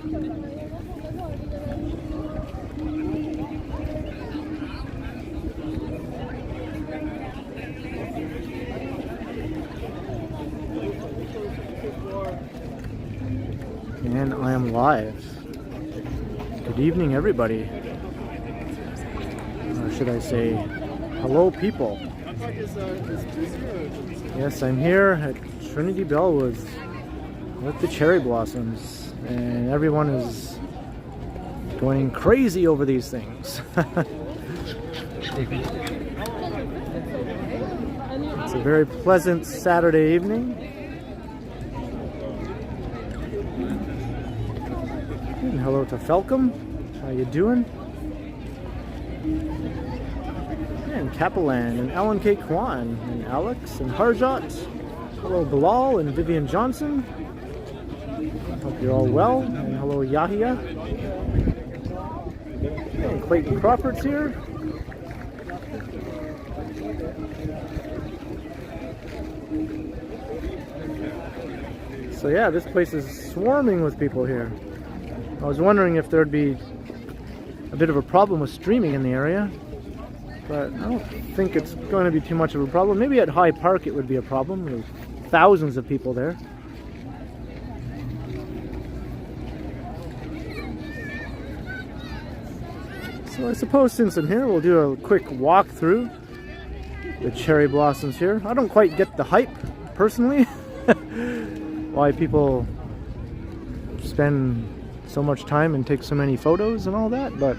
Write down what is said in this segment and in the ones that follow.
And I am live. Good evening, everybody. Or should I say, hello, people. Yes, I'm here at Trinity Bellwoods with the cherry blossoms, and everyone is going crazy over these things. It's a very pleasant Saturday evening. And hello to Felcom. How you doing? And Capelan and Alan K. Kwan and Alex and Harjot. Hello Bilal and Vivian Johnson. Hope you're all well. And hello Yahia. And Clayton Crawford's here. So yeah, this place is swarming with people here. I was wondering if there'd be a bit of a problem with streaming in the area, but I don't think it's going to be too much of a problem. Maybe at High Park it would be a problem. There's thousands of people there. So I suppose since I'm here, we'll do a quick walk through the cherry blossoms here. I don't quite get the hype, personally, why people spend so much time and take so many photos and all that, but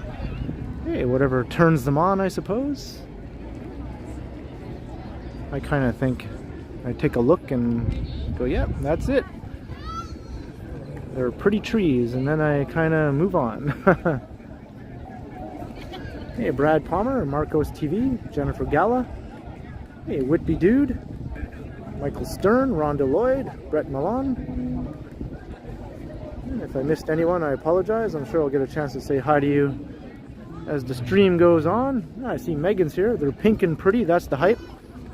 hey, whatever turns them on, I suppose. I kind of think I take a look and go, yeah, that's it. They're pretty trees, and then I kind of move on. Hey, Brad Palmer, Marcos TV, Jennifer Gala. Hey, Whitby Dude, Michael Stern, Rhonda Lloyd, Brett Milan. If I missed anyone, I apologize. I'm sure I'll get a chance to say hi to you as the stream goes on. I see Megan's here. They're pink and pretty. That's the hype.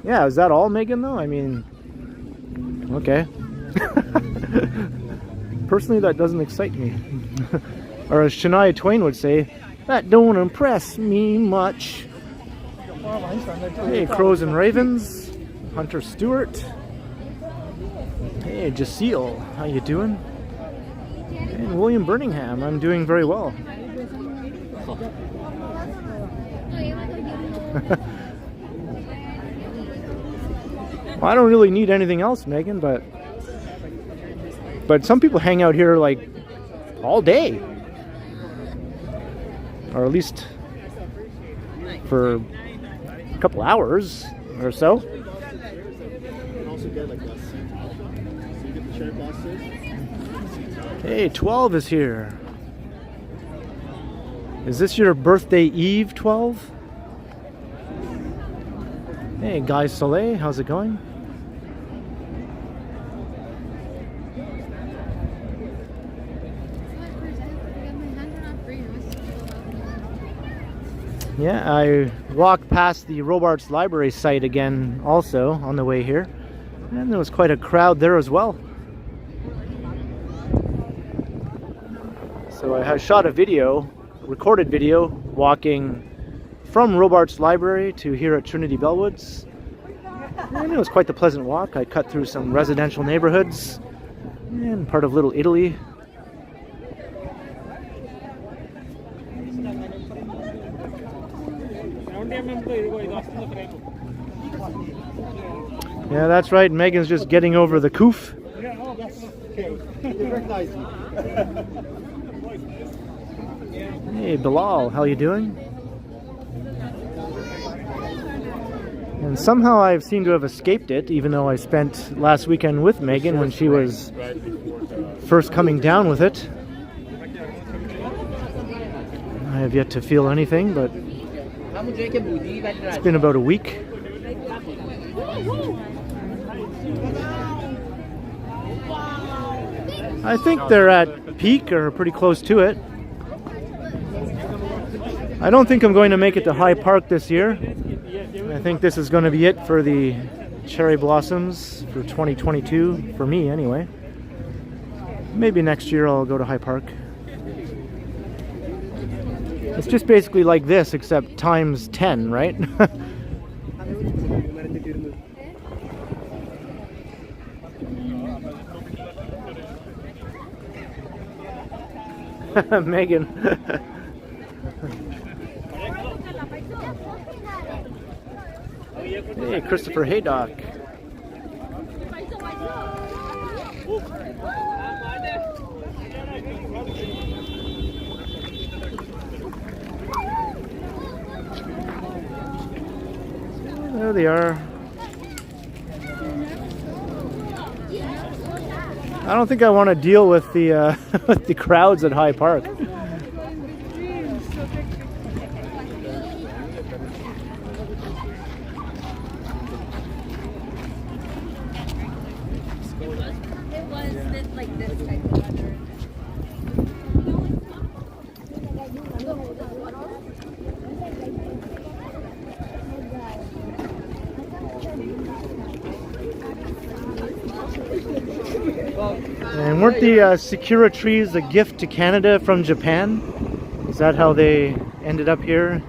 Yeah, is that all, Megan, though? I mean, okay. Personally, that doesn't excite me. Or as Shania Twain would say, that don't impress me much. Hey, Crows and Ravens. Hunter Stewart. Hey, Jaceel. How you doing? And William Birmingham, I'm doing very well. Well, I don't really need anything else, Megan, but some people hang out here like all day, or at least for a couple hours or so. Hey, 12 is here. Is this your birthday eve, 12? Hey, Guy Soleil, how's it going? Yeah, I walked past the Robarts Library site again also on the way here, and there was quite a crowd there as well. So I shot a video, recorded video, walking from Robarts Library to here at Trinity Bellwoods. And it was quite the pleasant walk. I cut through some residential neighborhoods and part of Little Italy. Yeah, that's right. Megan's just getting over the coof. Hey, Bilal, how you doing? And somehow I seem to have escaped it, even though I spent last weekend with Megan when she was first coming down with it. I have yet to feel anything, but it's been about a week. I think they're at peak or pretty close to it. I don't think I'm going to make it to High Park this year. I think this is going to be it for the cherry blossoms for 2022, for me anyway. Maybe next year I'll go to High Park. It's just basically like this, except times 10, right? Megan. Hey, Christopher Haydock. There they are. I don't think I want to deal with the with the crowds at High Park. And weren't the Sakura trees a gift to Canada from Japan? Is that how they ended up here?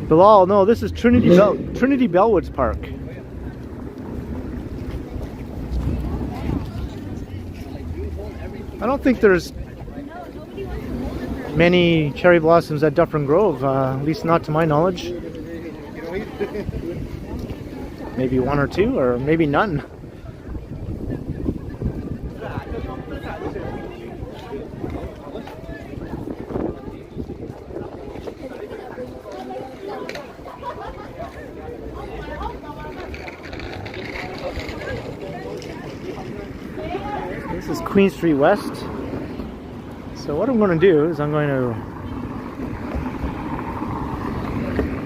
Bilal, no, this is Trinity Bellwoods Park. I don't think there's many cherry blossoms at Dufferin Grove, at least not to my knowledge. Maybe one or two, or maybe none. This is Queen Street West. So what I'm going to do is I'm going to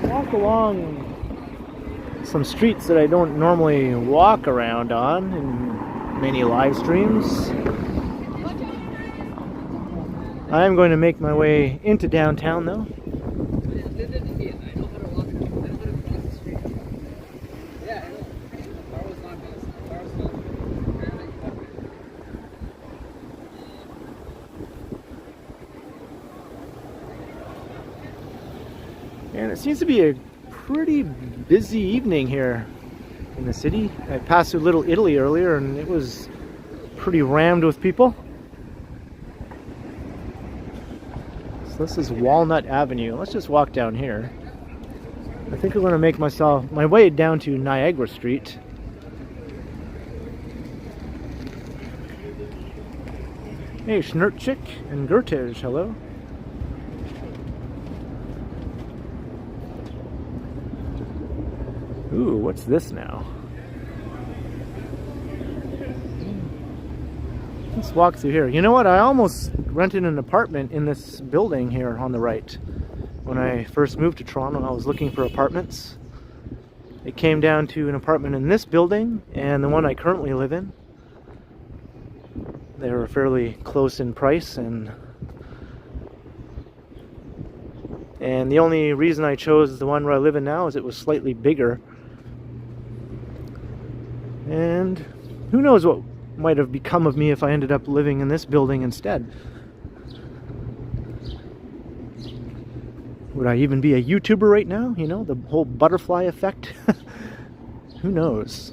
walk along some streets that I don't normally walk around on in many live streams. I am going to make my way into downtown though. And it seems to be a pretty busy evening here in the city. I passed through Little Italy earlier and it was pretty rammed with people. So this is Walnut Avenue. Let's just walk down here. I think I'm going to make my way down to Niagara Street. Hey, Schnurtchick and Gertage, hello. Ooh, what's this now? Let's walk through here. You know what? I almost rented an apartment in this building here on the right. When I first moved to Toronto, I was looking for apartments. It came down to an apartment in this building and the one I currently live in. They were fairly close in price, and the only reason I chose the one where I live in now is it was slightly bigger. And who knows what might have become of me if I ended up living in this building instead. Would I even be a YouTuber right now? You know, the whole butterfly effect? Who knows?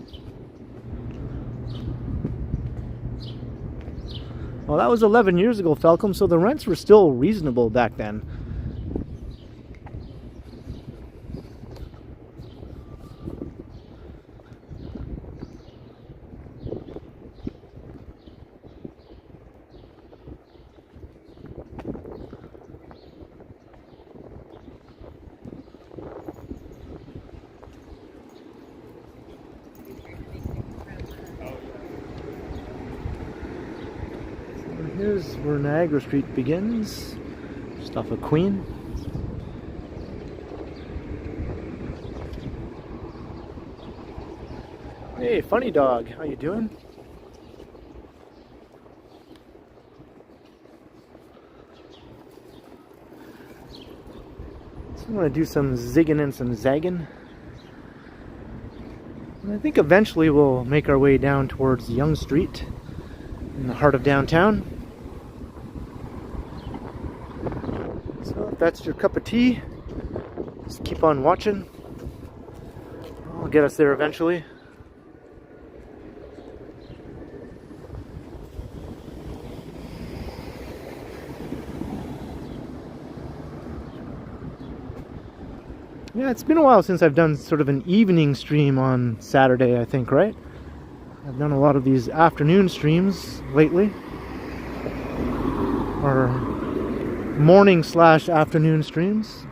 Well, that was 11 years ago, Falcom, so the rents were still reasonable back then. Here's where Niagara Street begins, just off of Queen. Hey, funny dog, how you doing? So I'm gonna do some zigging and some zagging. And I think eventually we'll make our way down towards Yonge Street in the heart of downtown. So if that's your cup of tea, just keep on watching. I'll get us there eventually. Yeah, it's been a while since I've done sort of an evening stream on Saturday, I think, right? I've done a lot of these afternoon streams lately. Or morning/afternoon streams.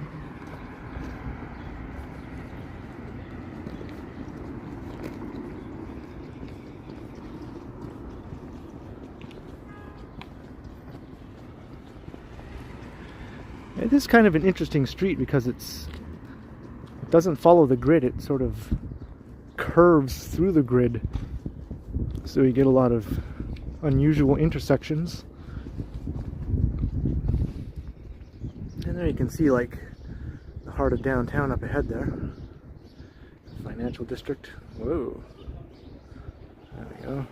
It is kind of an interesting street because it doesn't follow the grid, it sort of curves through the grid, so you get a lot of unusual intersections. And there you can see like the heart of downtown up ahead there, financial district. Whoa, there we go.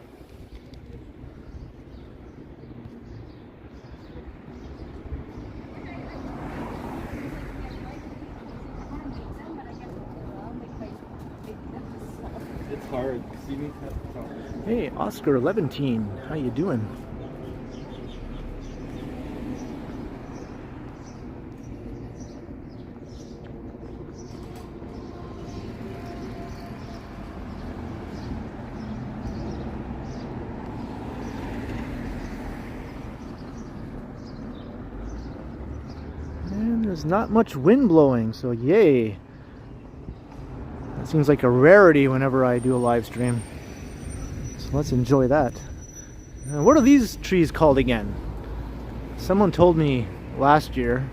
Hard. Hey, Oscar 11, how you doing? And there's not much wind blowing, so yay. That seems like a rarity whenever I do a live stream. So let's enjoy that. Now, what are these trees called again? Someone told me last year.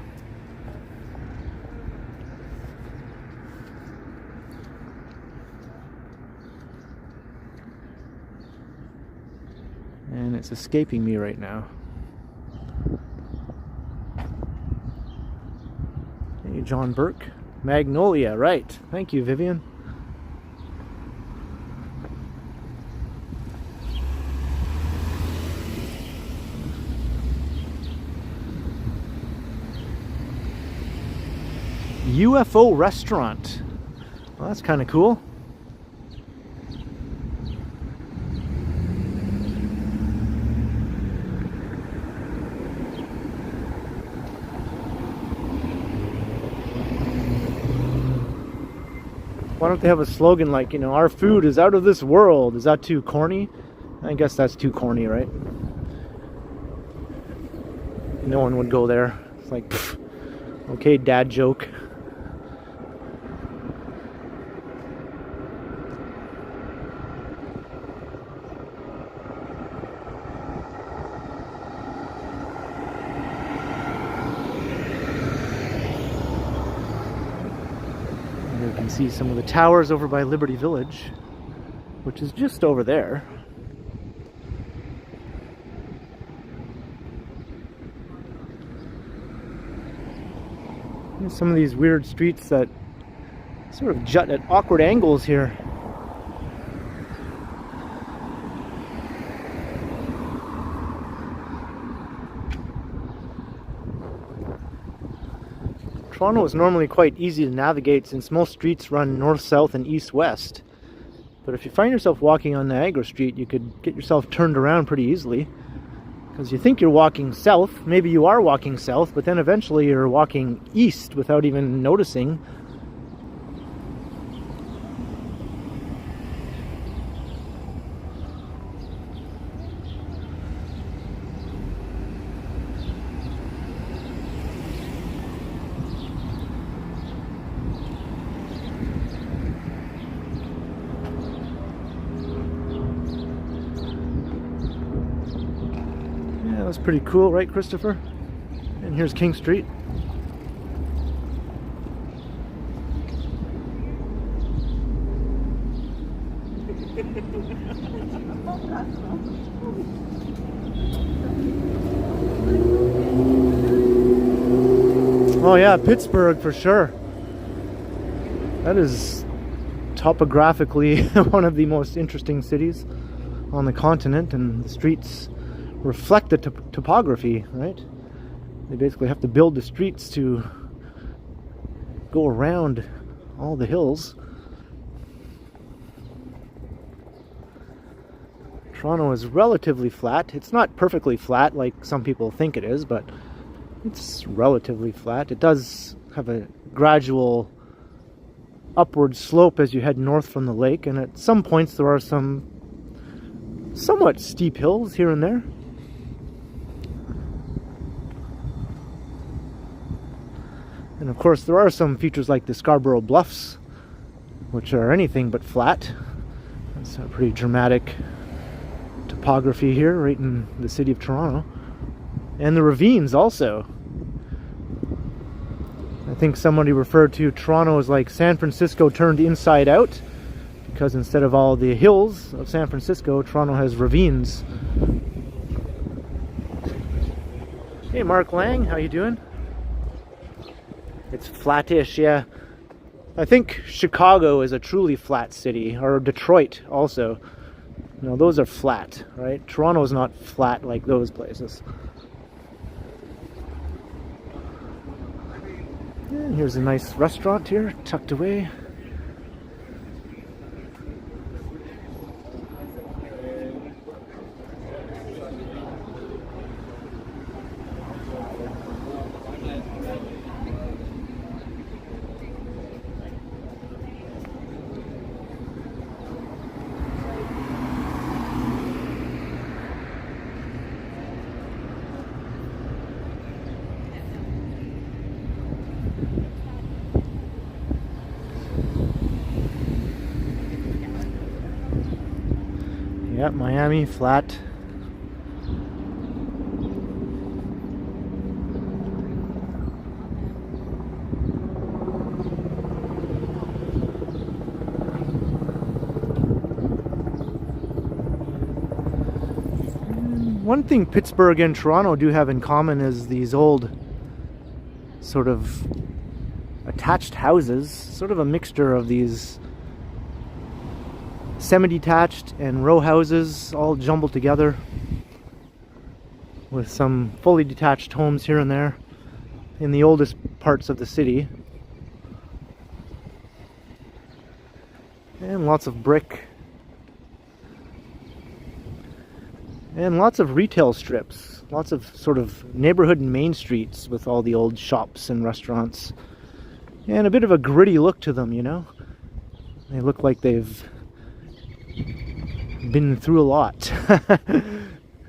And it's escaping me right now. Hey, John Burke. Magnolia, right. Thank you, Vivian. UFO restaurant. Well, that's kind of cool. Why don't they have a slogan like, you know, our food is out of this world? Is that too corny? I guess that's too corny, right? No one would go there. It's like, pff, okay, dad joke. You can see some of the towers over by Liberty Village, which is just over there. There's some of these weird streets that sort of jut at awkward angles here. Toronto is normally quite easy to navigate since most streets run north-south and east-west. But if you find yourself walking on Niagara Street, you could get yourself turned around pretty easily. Because you think you're walking south, maybe you are walking south, but then eventually you're walking east without even noticing. That was pretty cool, right, Christopher? And here's King Street. Oh yeah, Pittsburgh for sure. That is topographically one of the most interesting cities on the continent, and the streets reflect the topography, right? They basically have to build the streets to go around all the hills. Toronto is relatively flat. It's not perfectly flat like some people think it is, but it's relatively flat. It does have a gradual upward slope as you head north from the lake, and at some points there are some somewhat steep hills here and there. And of course there are some features like the Scarborough Bluffs, which are anything but flat. It's a pretty dramatic topography here right in the city of Toronto. And the ravines also. I think somebody referred to Toronto as like San Francisco turned inside out, because instead of all the hills of San Francisco, Toronto has ravines. Hey Mark Lang, how you doing? It's flattish, yeah. I think Chicago is a truly flat city, or Detroit also. You know, those are flat, right? Toronto's not flat like those places. And here's a nice restaurant here, tucked away. Yep, Miami, flat. One thing Pittsburgh and Toronto do have in common is these old sort of attached houses, sort of a mixture of these semi-detached and row houses all jumbled together, with some fully detached homes here and there in the oldest parts of the city, and lots of brick and lots of retail strips, lots of sort of neighborhood and main streets with all the old shops and restaurants, and a bit of a gritty look to them, you know. They look like they've been through a lot.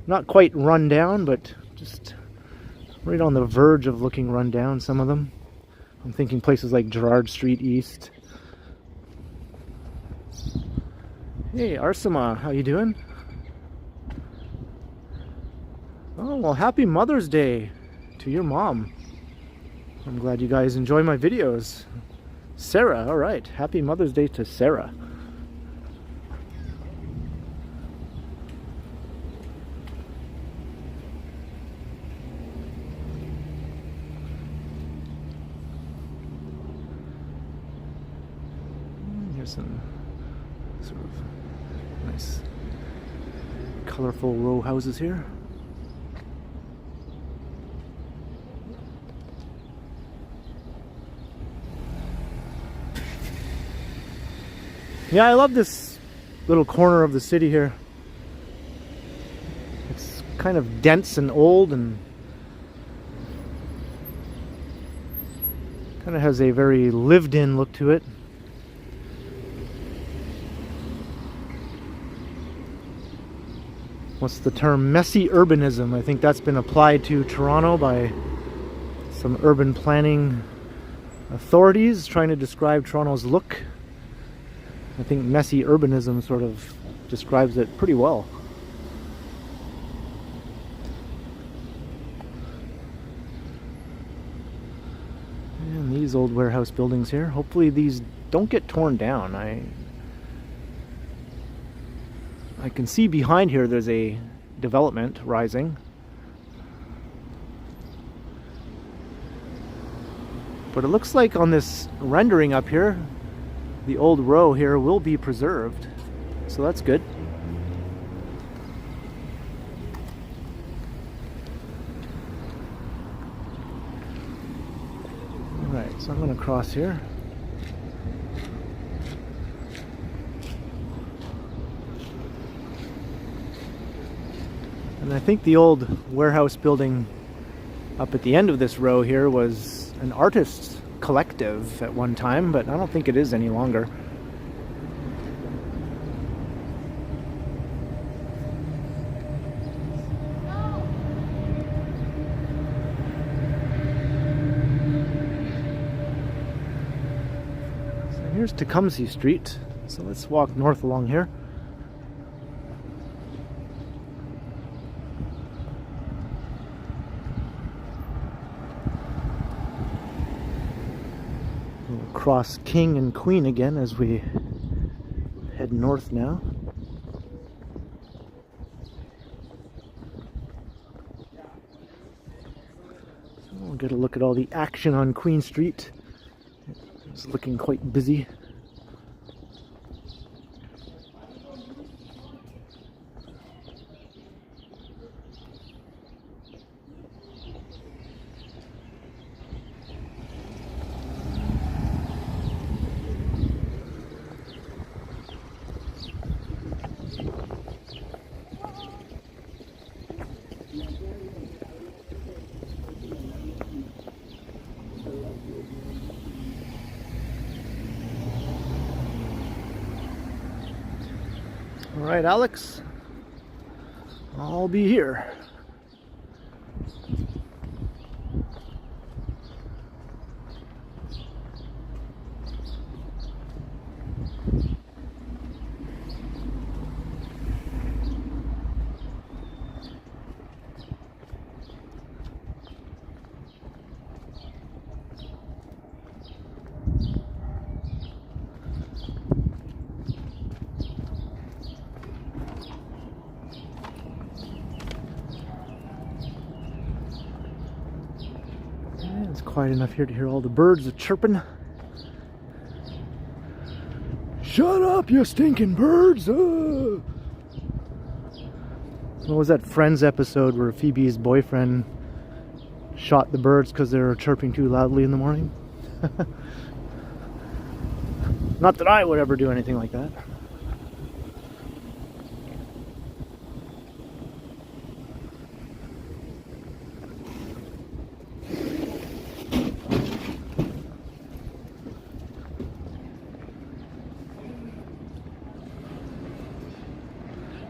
Not quite run down, but just right on the verge of looking run down, some of them. I'm thinking places like Gerrard Street East. Hey Arsama, how you doing? Oh, well, happy Mother's Day to your mom. I'm glad you guys enjoy my videos. Sarah, alright, happy Mother's Day to Sarah. Some sort of nice colorful row houses here. Yeah, I love this little corner of the city here. It's kind of dense and old, and kind of has a very lived-in look to it. What's the term? Messy urbanism. I think that's been applied to Toronto by some urban planning authorities trying to describe Toronto's look. I think messy urbanism sort of describes it pretty well. And these old warehouse buildings here, hopefully these don't get torn down. I can see behind here there's a development rising. But it looks like on this rendering up here, the old row here will be preserved, so that's good. Alright, so I'm going to cross here. And I think the old warehouse building up at the end of this row here was an artist's collective at one time, but I don't think it is any longer. So here's Tecumseh Street, so let's walk north along here. Cross King and Queen again as we head north now. So we'll get a look at all the action on Queen Street. It's looking quite busy. Alright, Alex, I'll be here. It's quiet enough here to hear all the birds chirping. Shut up, you stinking birds! What was that Friends episode where Phoebe's boyfriend shot the birds because they were chirping too loudly in the morning? Not that I would ever do anything like that.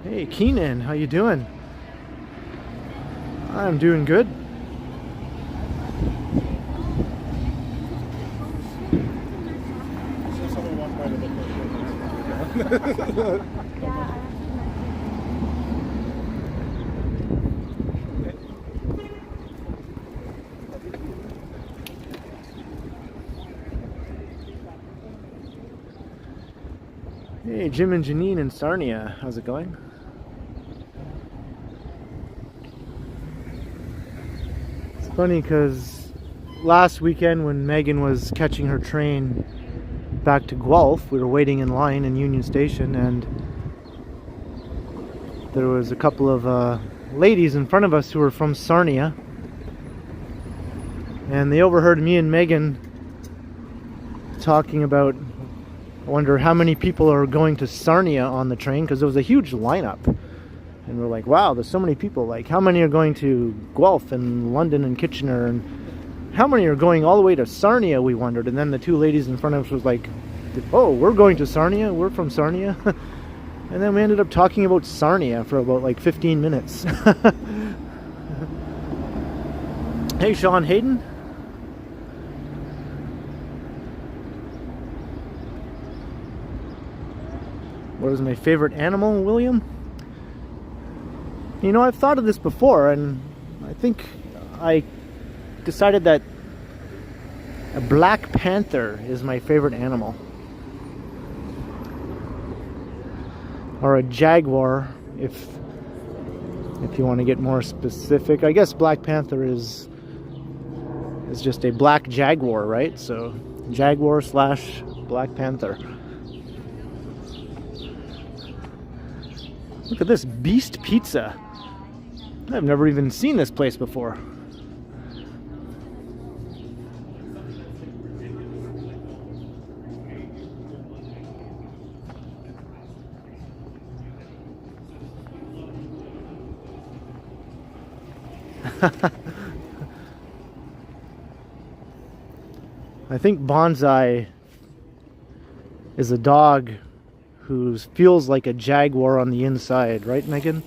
Hey Keenan, how you doing? I'm doing good. Hey Jim and Janine in Sarnia, how's it going? Funny because last weekend when Megan was catching her train back to Guelph, we were waiting in line in Union Station and there was a couple of ladies in front of us who were from Sarnia, and they overheard me and Megan talking about, I wonder how many people are going to Sarnia on the train, because there was a huge lineup. And we're like, wow, there's so many people. Like, how many are going to Guelph and London and Kitchener? And how many are going all the way to Sarnia, we wondered. And then the two ladies in front of us was like, oh, we're going to Sarnia? We're from Sarnia? And then we ended up talking about Sarnia for about like 15 minutes. Hey, Sean Hayden. What is my favorite animal, William? You know, I've thought of this before, and I think I decided that a black panther is my favorite animal. Or a jaguar, if you want to get more specific. I guess black panther is just a black jaguar, right? So jaguar / black panther. Look at this Beast Pizza. I've never even seen this place before. I think Bonsai is a dog who feels like a jaguar on the inside, right, Megan?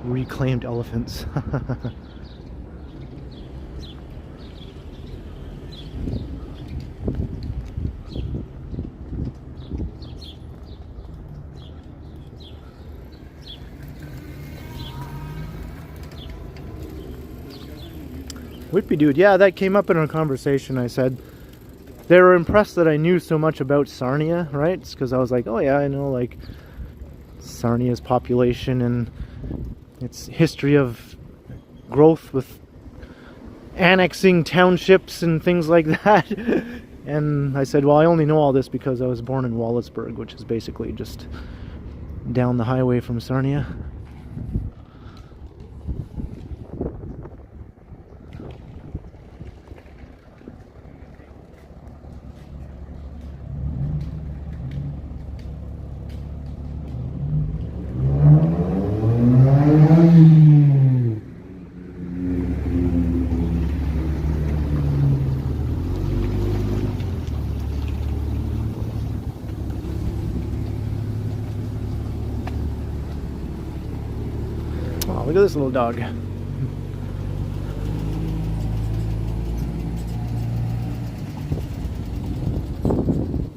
Reclaimed elephants. Whitby dude, yeah, that came up in our conversation. I said they were impressed that I knew so much about Sarnia, right? Because I was like, oh yeah, I know like Sarnia's population and its history of growth with annexing townships and things like that. And I said, well, I only know all this because I was born in Wallaceburg, which is basically just down the highway from Sarnia. Oh, look at this little dog. Am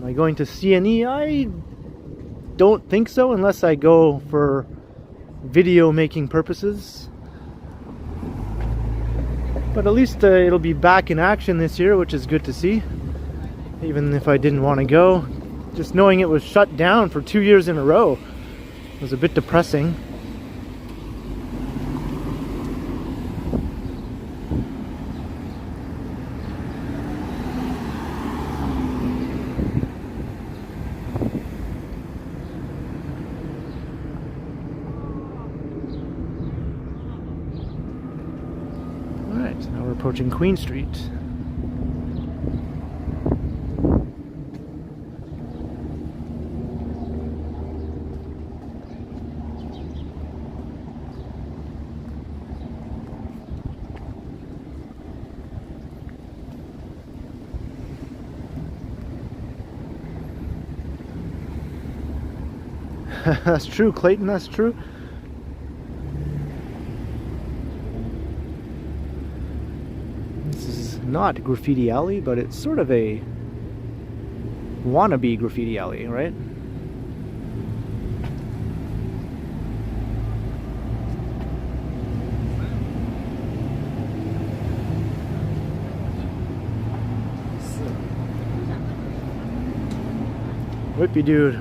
I going to CNE? I don't think so, unless I go for video making purposes. But at least it'll be back in action this year, which is good to see. Even if I didn't want to go, just knowing it was shut down for 2 years in a row was a bit depressing. Now we're approaching Queen Street. That's true, Clayton, that's true. Not Graffiti Alley, but it's sort of a wannabe Graffiti Alley, right? Whippy dude,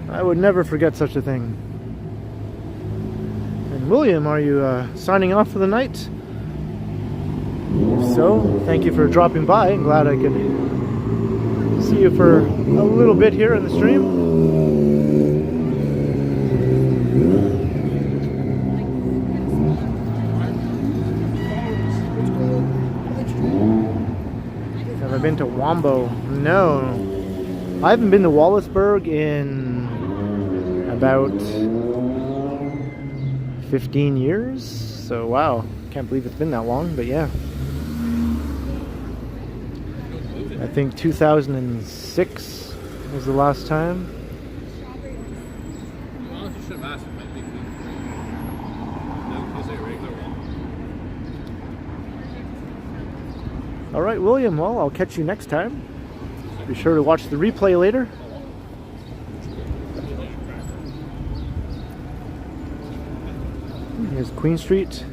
I would never forget such a thing. And William, are you signing off for the night? If so, thank you for dropping by. I'm glad I could see you for a little bit here in the stream. Have I been to Wombo? No. I haven't been to Wallaceburg in about 15 years. So wow, can't believe it's been that long, but yeah. I think 2006 was the last time. All right, William, well, I'll catch you next time. Be sure to watch the replay later. Here's Queen Street.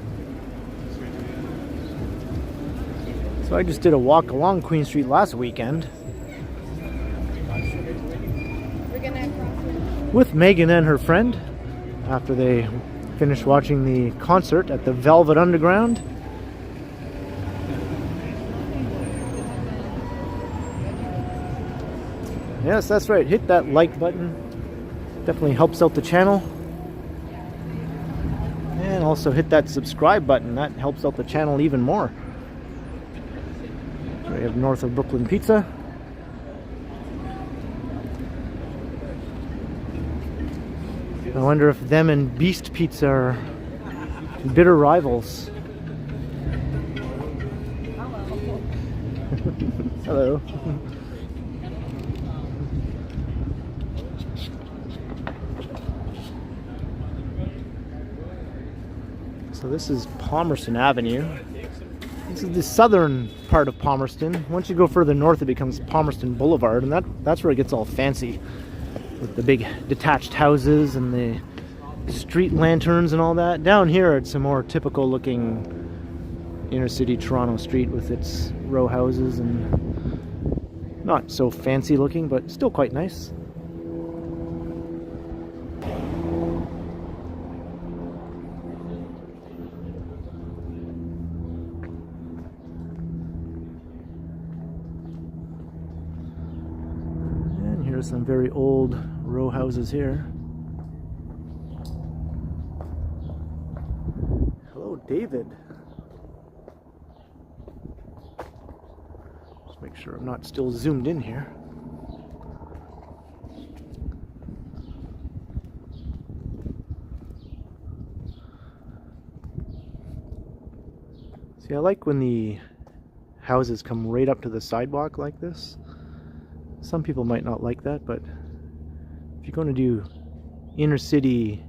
So I just did a walk along Queen Street last weekend. with Megan and her friend after they finished watching the concert at the Velvet Underground. Yes, that's right. Hit that like button. Definitely helps out the channel. And also hit that subscribe button. That helps out the channel even more. So we have North of Brooklyn Pizza. I wonder if them and Beast Pizza are bitter rivals. Hello. So this is Palmerston Avenue. This is the southern part of Palmerston. Once you go further north, it becomes Palmerston Boulevard, and that's where it gets all fancy, with the big detached houses and the street lanterns and all that. Down here, it's a more typical looking inner city Toronto street with its row houses and not so fancy looking, but still quite nice. Here's some very old row houses here. Hello, David. Just make sure I'm not still zoomed in here. See, I like when the houses come right up to the sidewalk like this. Some people might not like that, but if you're going to do inner city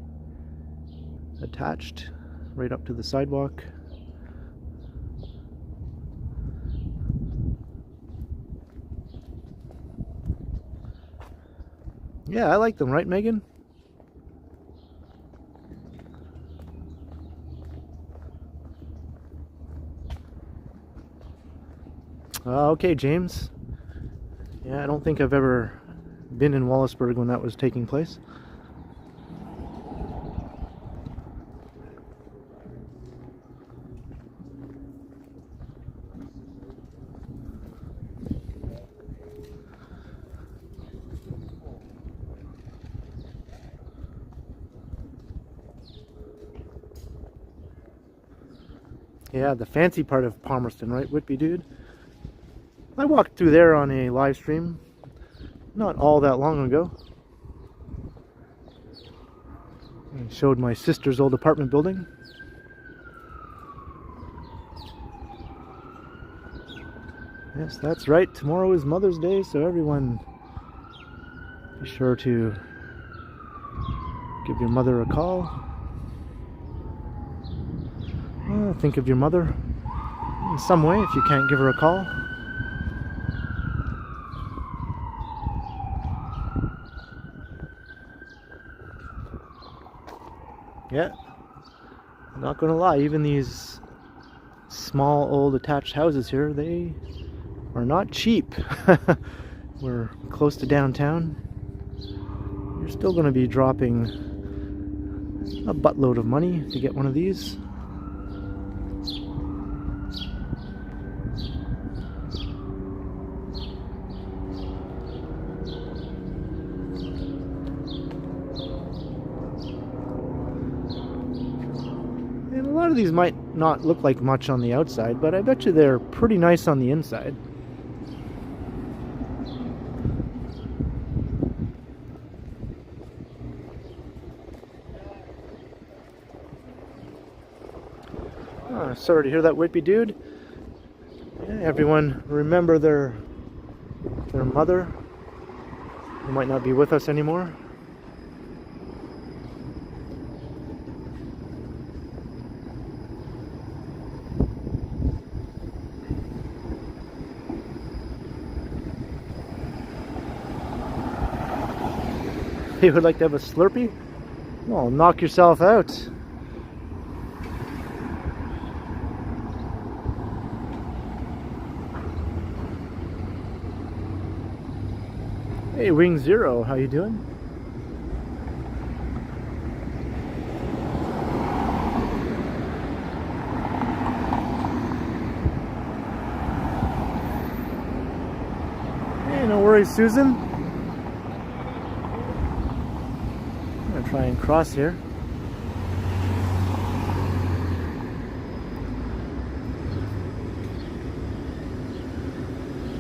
attached right up to the sidewalk, yeah, I like them, right, Megan? Okay, James. Yeah, I don't think I've ever been in Wallaceburg when that was taking place. Yeah, the fancy part of Palmerston, right, Whitby dude? I walked through there on a live stream not all that long ago. I showed my sister's old apartment building. Yes, that's right. Tomorrow is Mother's Day, so everyone be sure to give your mother a call. Think of your mother in some way if you can't give her a call. Yeah, I'm not gonna lie, even these small old attached houses here, they are not cheap. We're close to downtown. You're still gonna be dropping a buttload of money to get one of these. A lot of these might not look like much on the outside, but I bet you they're pretty nice on the inside. Oh, sorry to hear that, Whitby dude. Yeah, everyone remember their mother, who might not be with us anymore. You would like to have a Slurpee? Well, knock yourself out. Hey, Wing Zero, how you doing? no worries, Susan. I'm gonna try and cross here.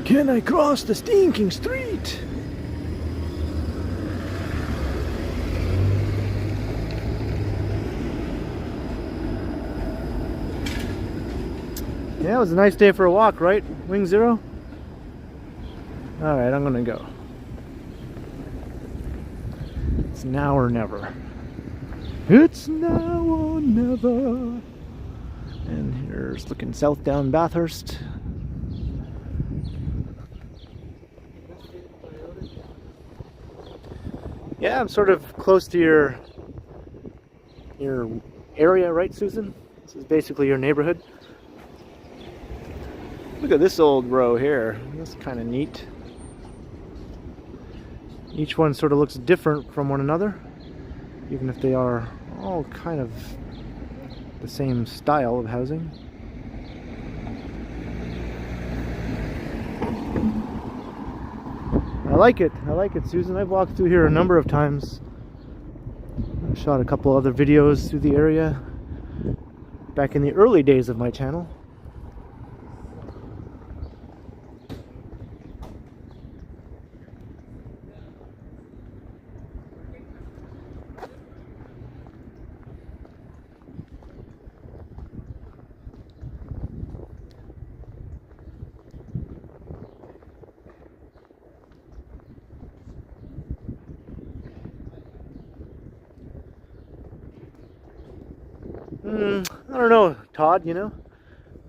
Can I cross the stinking street? Yeah, it was a nice day for a walk, right? Wing Zero? Alright, I'm gonna go. It's now or never. It's now or never. And here's looking south down Bathurst. Yeah, I'm sort of close to your area, right, Susan? This is basically your neighborhood. Look at this old row here. That's kind of neat. Each one sort of looks different from one another, even if they are all kind of the same style of housing. I like it, Susan. I've walked through here a number of times. I've shot a couple other videos through the area back in the early days of my channel. I don't know, Todd, you know,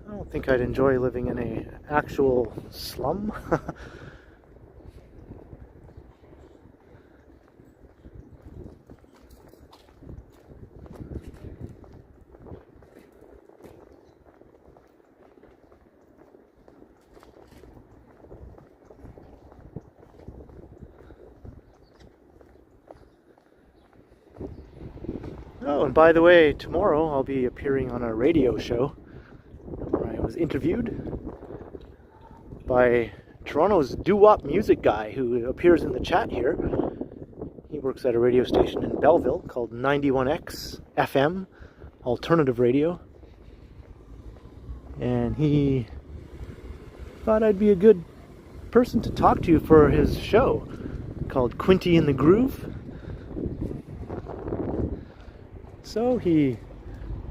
I don't think I'd enjoy living in an actual slum. Oh, and by the way, tomorrow I'll be appearing on a radio show where I was interviewed by Toronto's doo-wop music guy who appears in the chat here. He works at a radio station in Belleville called 91X FM, alternative radio. And he thought I'd be a good person to talk to for his show called Quinty in the Groove. So he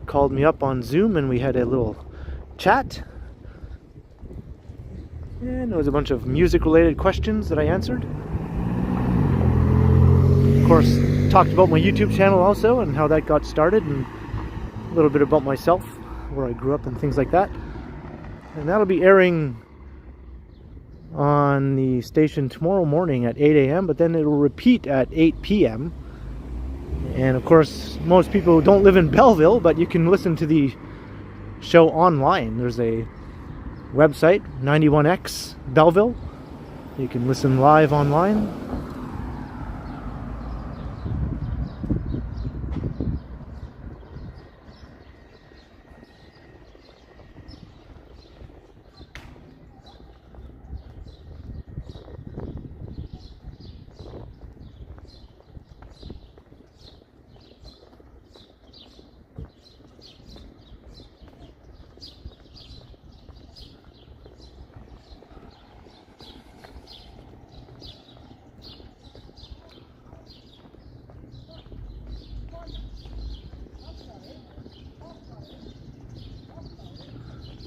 called me up on Zoom and we had a little chat. And there was a bunch of music-related questions that I answered. Of course, talked about my YouTube channel also and how that got started, and a little bit about myself, where I grew up and things like that. And that'll be airing on the station tomorrow morning at 8 a.m., but then it'll repeat at 8 p.m. And of course, most people don't live in Belleville, but you can listen to the show online. There's a website, 91X Belleville. You can listen live online.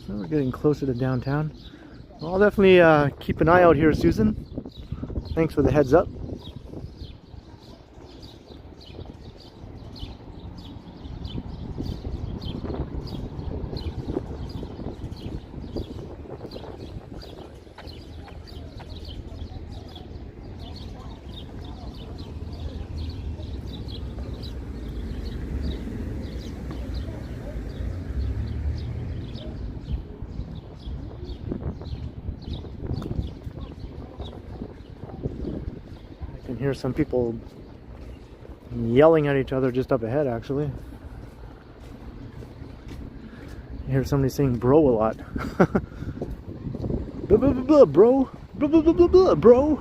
We're getting closer to downtown. I'll definitely keep an eye out here, Susan. Thanks for the heads up. I can hear some people yelling at each other just up ahead, actually. I hear somebody saying bro a lot. Blah, blah, blah, blah, bro. Blah, blah, blah, blah, blah, bro.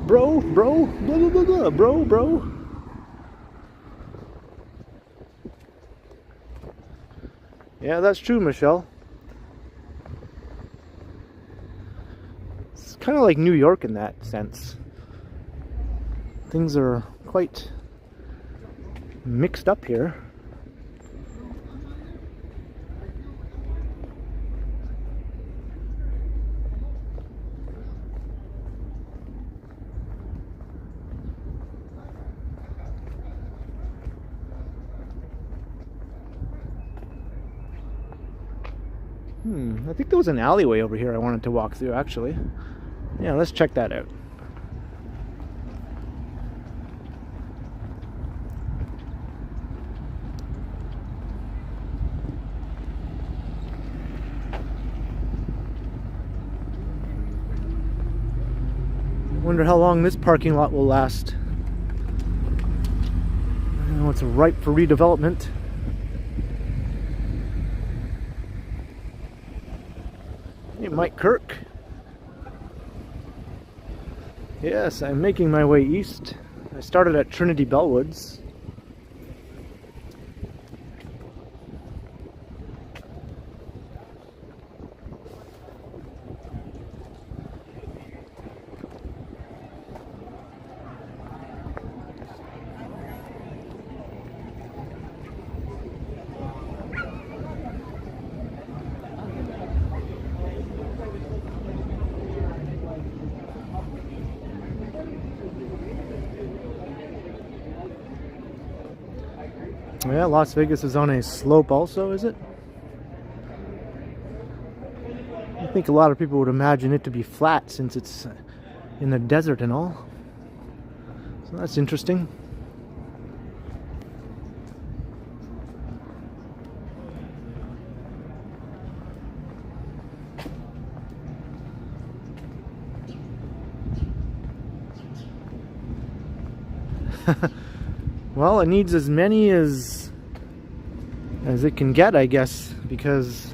Bro, bro, blah, blah, blah, blah, bro, bro. Yeah, that's true, Michelle. It's kind of like New York in that sense. Things are quite mixed up here. I think there was an alleyway over here I wanted to walk through, actually. Yeah, let's check that out. Wonder how long this parking lot will last. I know it's ripe for redevelopment. Hey, Mike Kirk. Yes, I'm making my way east. I started at Trinity Bellwoods. Yeah, Las Vegas is on a slope also, is it? I think a lot of people would imagine it to be flat since it's in the desert and all. So that's interesting. Well, it needs as many as it can get, I guess, because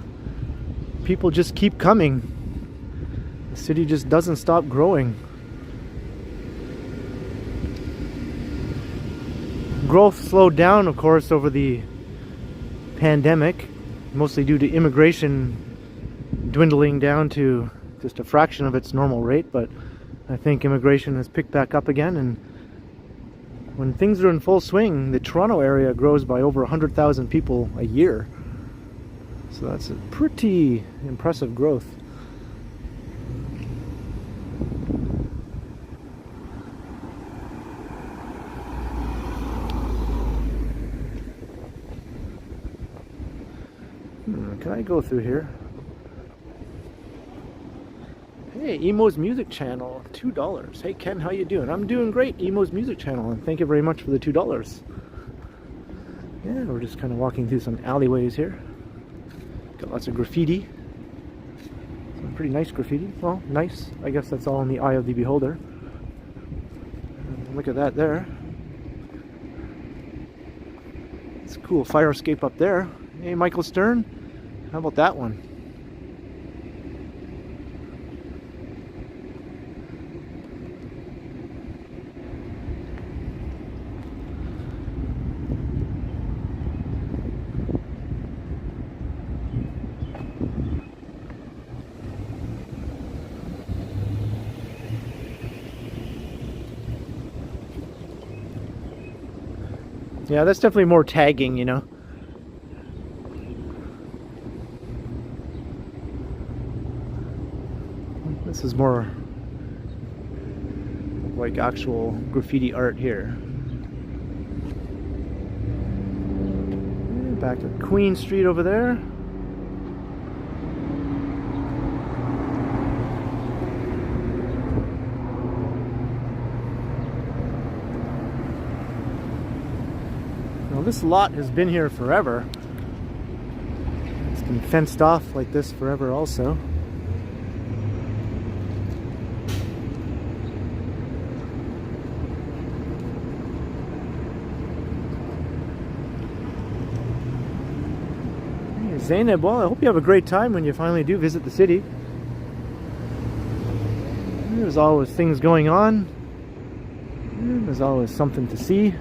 people just keep coming. The city just doesn't stop growing. Growth slowed down, of course, over the pandemic, mostly due to immigration dwindling down to just a fraction of its normal rate, but I think immigration has picked back up again, and when things are in full swing, the Toronto area grows by over 100,000 people a year. So that's a pretty impressive growth. Can I go through here? Hey, Emo's Music Channel, $2. Hey Ken, how you doing? I'm doing great, Emo's Music Channel, and thank you very much for the $2. Yeah, we're just kind of walking through some alleyways here. Got lots of graffiti. Some pretty nice graffiti. Well, nice. I guess that's all in the eye of the beholder. Look at that there. It's a cool fire escape up there. Hey, Michael Stern, how about that one? Yeah, that's definitely more tagging, you know. This is more like actual graffiti art here. Back to Queen Street over there. This lot has been here forever. It's been fenced off like this forever also. Hey, Zainab, well, I hope you have a great time when you finally do visit the city. There's always things going on. And there's always something to see.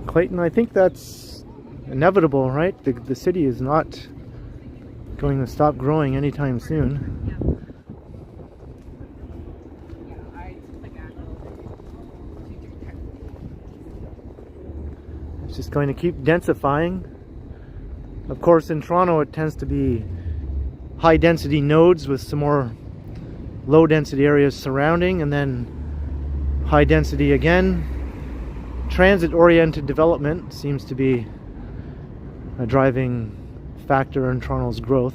Clayton, I think that's inevitable, right? The city is not going to stop growing anytime soon. It's just going to keep densifying. Of course, in Toronto it tends to be high density nodes with some more low density areas surrounding, and then high density again. Transit-oriented development seems to be a driving factor in Toronto's growth.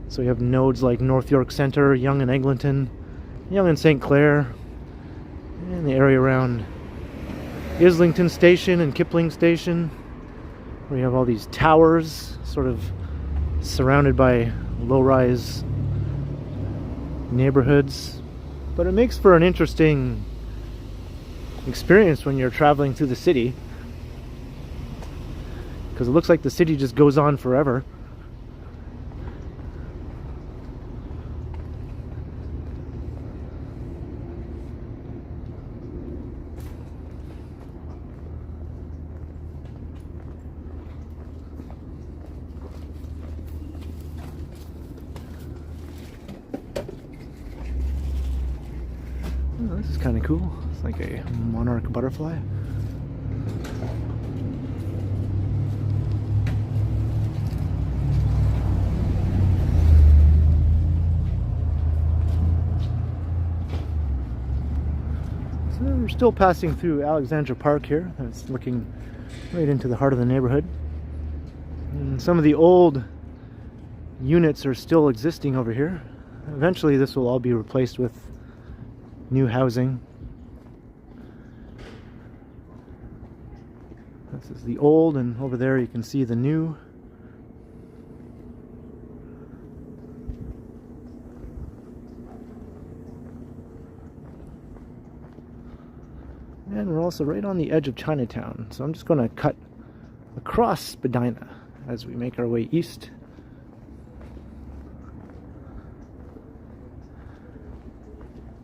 So you have nodes like North York Centre, Yonge and Eglinton, Yonge and St. Clair, and the area around Islington Station and Kipling Station, where you have all these towers sort of surrounded by low-rise neighborhoods. But it makes for an interesting experience when you're traveling through the city, because it looks like the city just goes on forever. Oh, this is kind of cool. It's like a monarch butterfly. So we're still passing through Alexandra Park here. It's looking right into the heart of the neighborhood. And some of the old units are still existing over here. Eventually this will all be replaced with new housing. This is the old, and over there you can see the new. And we're also right on the edge of Chinatown, so I'm just going to cut across Spadina as we make our way east.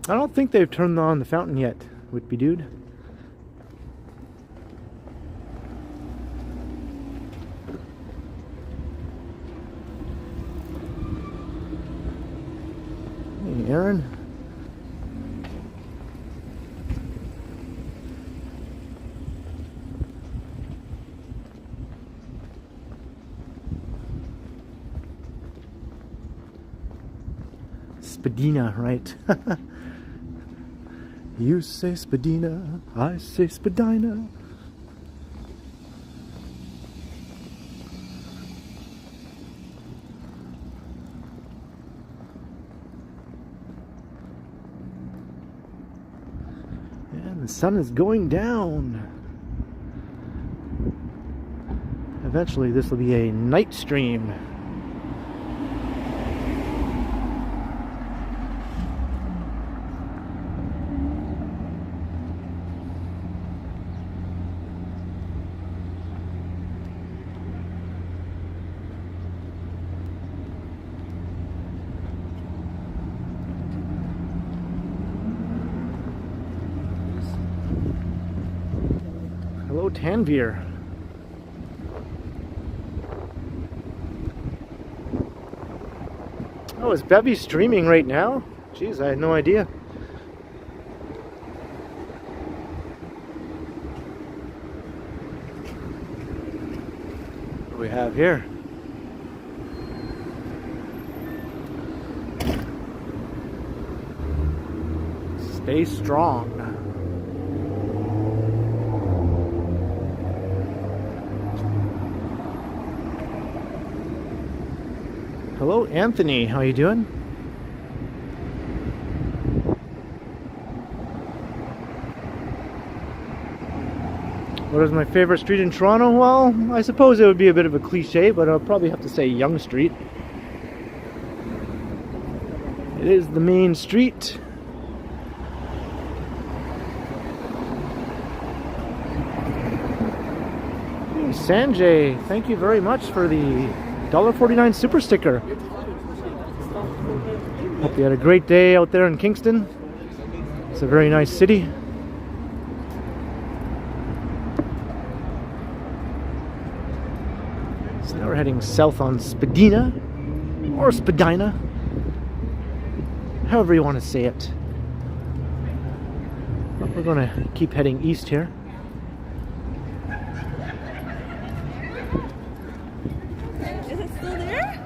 I don't think they've turned on the fountain yet, Whitby dude. Hey, Aaron. Spadina, right? You say Spadina, I say Spadina. And the sun is going down. Eventually this will be a night stream. Hello, Tanvir. Oh, is Bevy streaming right now? Jeez, I had no idea. What do we have here? Stay strong. Hello, Anthony. How you doing? What is my favorite street in Toronto? Well, I suppose it would be a bit of a cliche, but I'll probably have to say Yonge Street. It is the main street. Hey, Sanjay, thank you very much for the $1.49 super sticker. Hope you had a great day out there in Kingston. It's a very nice city. So now we're heading south on Spadina, or Spadina, however you want to say it. But we're going to keep heading east here. Is it still there?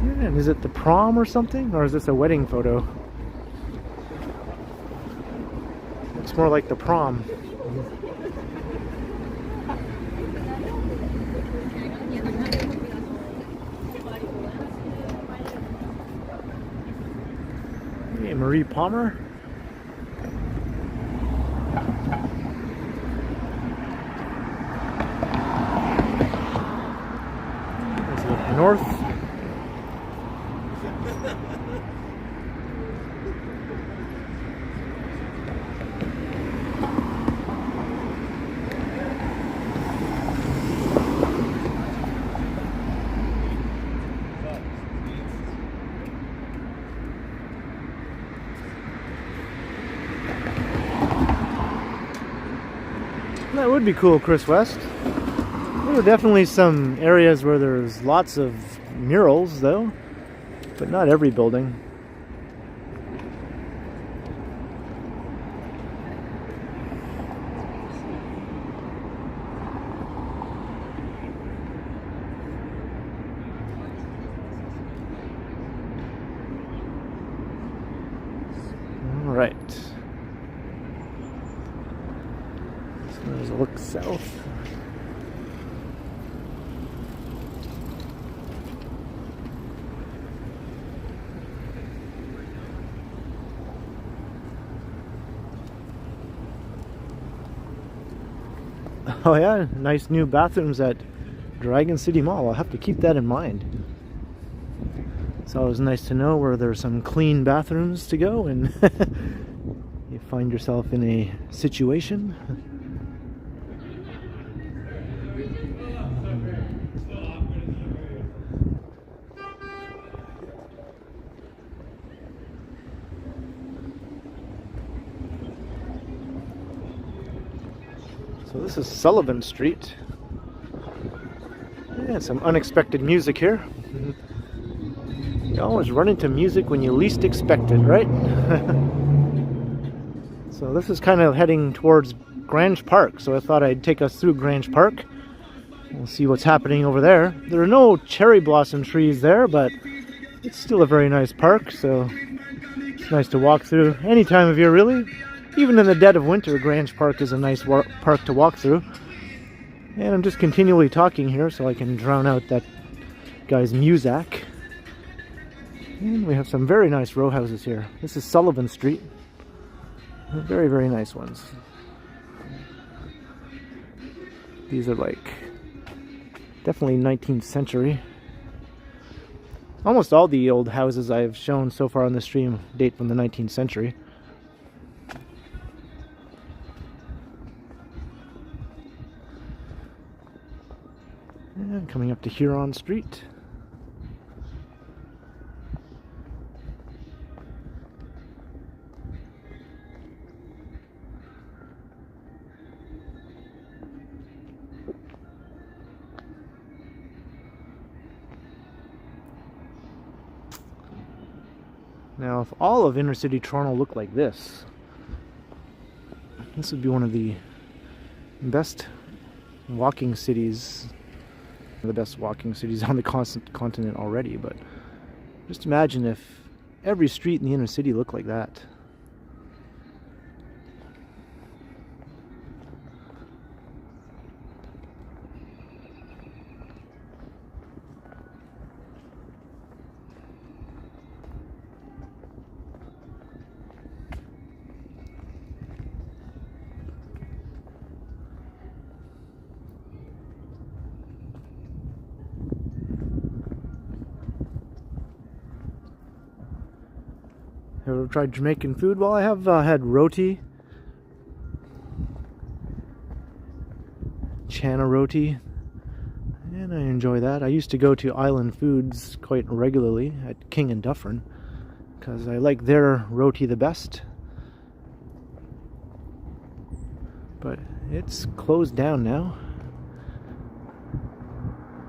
And is it the prom or something? Or is this a wedding photo? Looks more like the prom. Hey, Marie Palmer. Let's look north. That would be cool, Chris West. There are definitely some areas where there's lots of murals, though, but not every building. All right. There's a look south. Oh yeah, nice new bathrooms at Dragon City Mall. I'll have to keep that in mind. It's always nice to know where there's some clean bathrooms to go and you find yourself in a situation. So this is Sullivan Street. Yeah, some unexpected music here. You always run into music when you least expect it, right? So this is kind of heading towards Grange Park, so I thought I'd take us through Grange Park. We'll see what's happening over there. There are no cherry blossom trees there, but it's still a very nice park, so it's nice to walk through any time of year, really. Even in the dead of winter, Grange Park is a nice park to walk through. And I'm just continually talking here so I can drown out that guy's muzak. And we have some very nice row houses here. This is Sullivan Street. Very, very nice ones. These are like definitely 19th century. Almost all the old houses I've shown so far on the stream date from the 19th century. And coming up to Huron Street. Now, if all of inner city Toronto looked like this, this would be one of the best walking cities, the best walking cities on the continent already. But just imagine if every street in the inner city look like that. Ever tried Jamaican food? Well, I have had roti, chana roti, and I enjoy that. I used to go to Island Foods quite regularly at King and Dufferin because I like their roti the best. But it's closed down now.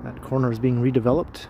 That corner is being redeveloped.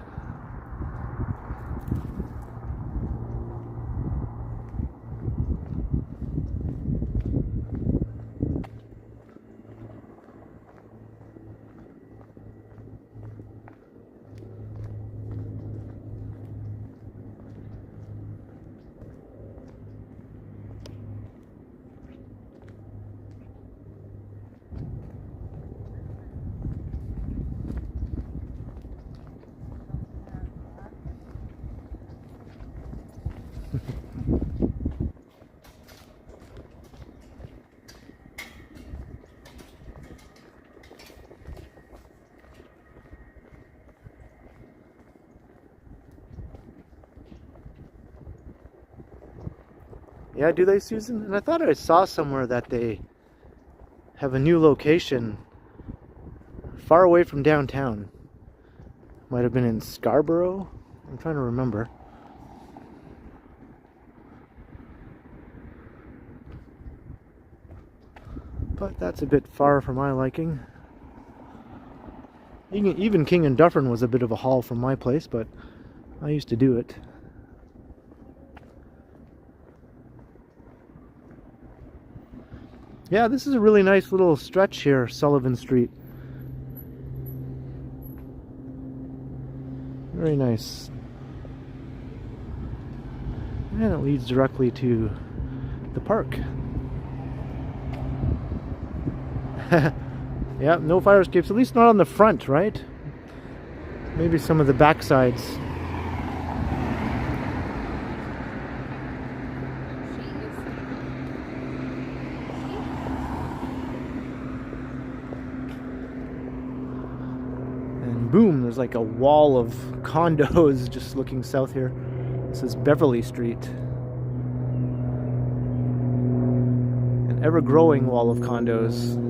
Yeah, do they, Susan? And I thought I saw somewhere that they have a new location far away from downtown. Might have been in Scarborough. I'm trying to remember. But that's a bit far for my liking. Even King and Dufferin was a bit of a haul from my place, but I used to do it. Yeah, this is a really nice little stretch here, Sullivan Street. Very nice. And it leads directly to the park. Yeah, no fire escapes, at least not on the front, right? Maybe some of the back sides. And boom, there's like a wall of condos just looking south here. This is Beverly Street. An ever-growing wall of condos.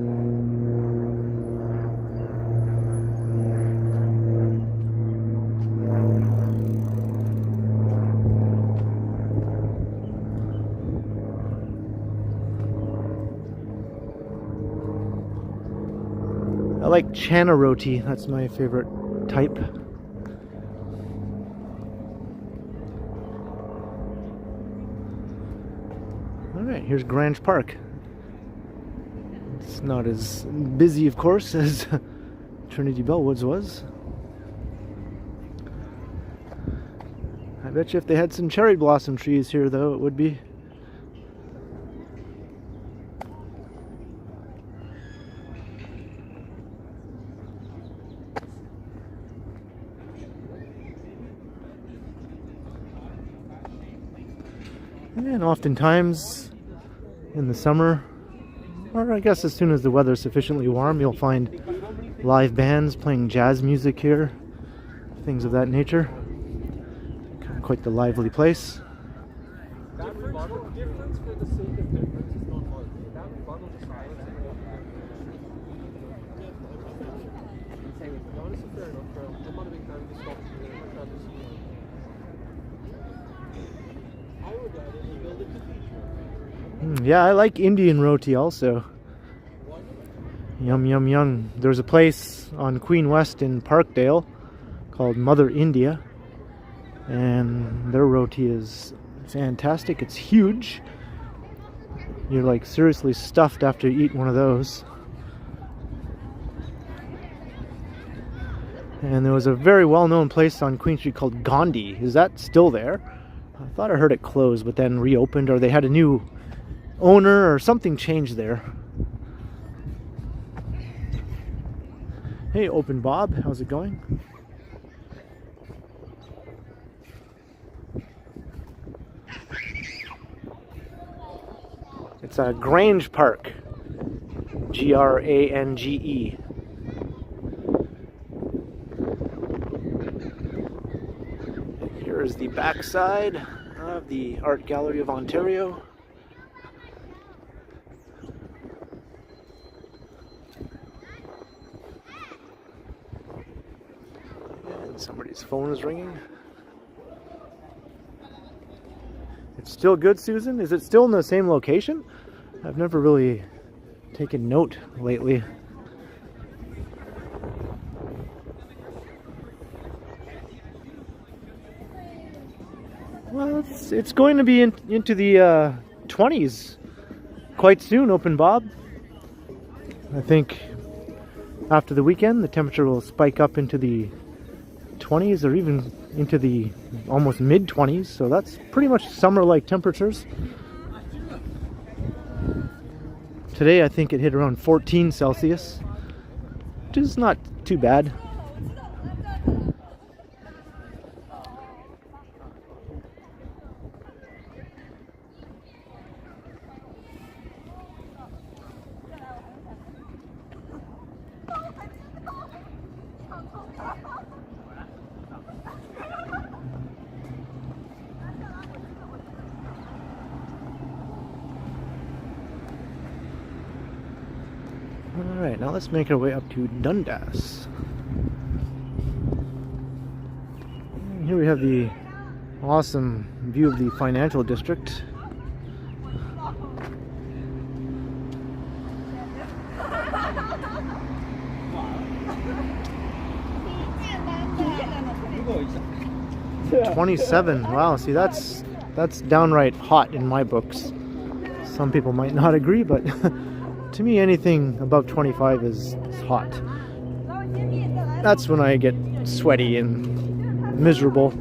I like chana roti, that's my favorite type. Alright, here's Grange Park. It's not as busy, of course, as Trinity Bellwoods was. I bet you if they had some cherry blossom trees here, though, it would be. And oftentimes in the summer, or I guess as soon as the weather's sufficiently warm, you'll find live bands playing jazz music here, things of that nature. Quite the lively place. Yeah, I like Indian roti also. Yum, yum, yum. There's a place on Queen West in Parkdale called Mother India, and their roti is fantastic. It's huge. You're like seriously stuffed after you eat one of those. And there was a very well-known place on Queen Street called Gandhi. Is that still there? I thought I heard it close, but then reopened, or they had a new owner or something changed there. Hey, Open Bob, how's it going? It's a Grange Park, Grange. Here is the backside of the Art Gallery of Ontario. And somebody's phone is ringing. It's still good, Susan? Is it still in the same location? I've never really taken note lately. Well, it's going to be into the 20s quite soon, Open Bob. I think after the weekend, the temperature will spike up into the 20s or even into the almost mid-20s, so that's pretty much summer-like temperatures. Today I think it hit around 14 Celsius, which is not too bad. Alright, now let's make our way up to Dundas. And here we have the awesome view of the financial district. $27. Wow, see that's downright hot in my books. Some people might not agree, but to me anything above 25 is hot. That's when I get sweaty and miserable.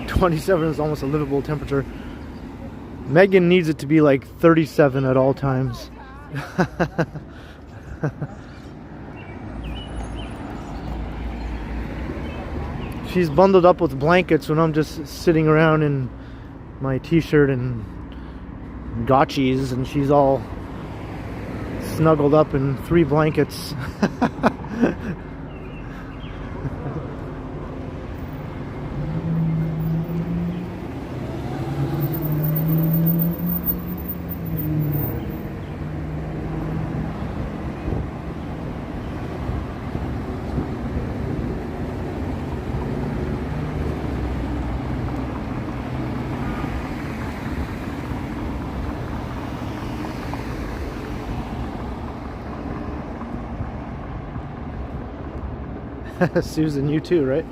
$27 is almost a livable temperature. Megan needs it to be like 37 at all times. She's bundled up with blankets when I'm just sitting around in my t-shirt and gotchis, and she's all snuggled up in 3 blankets. Susan, you too, right?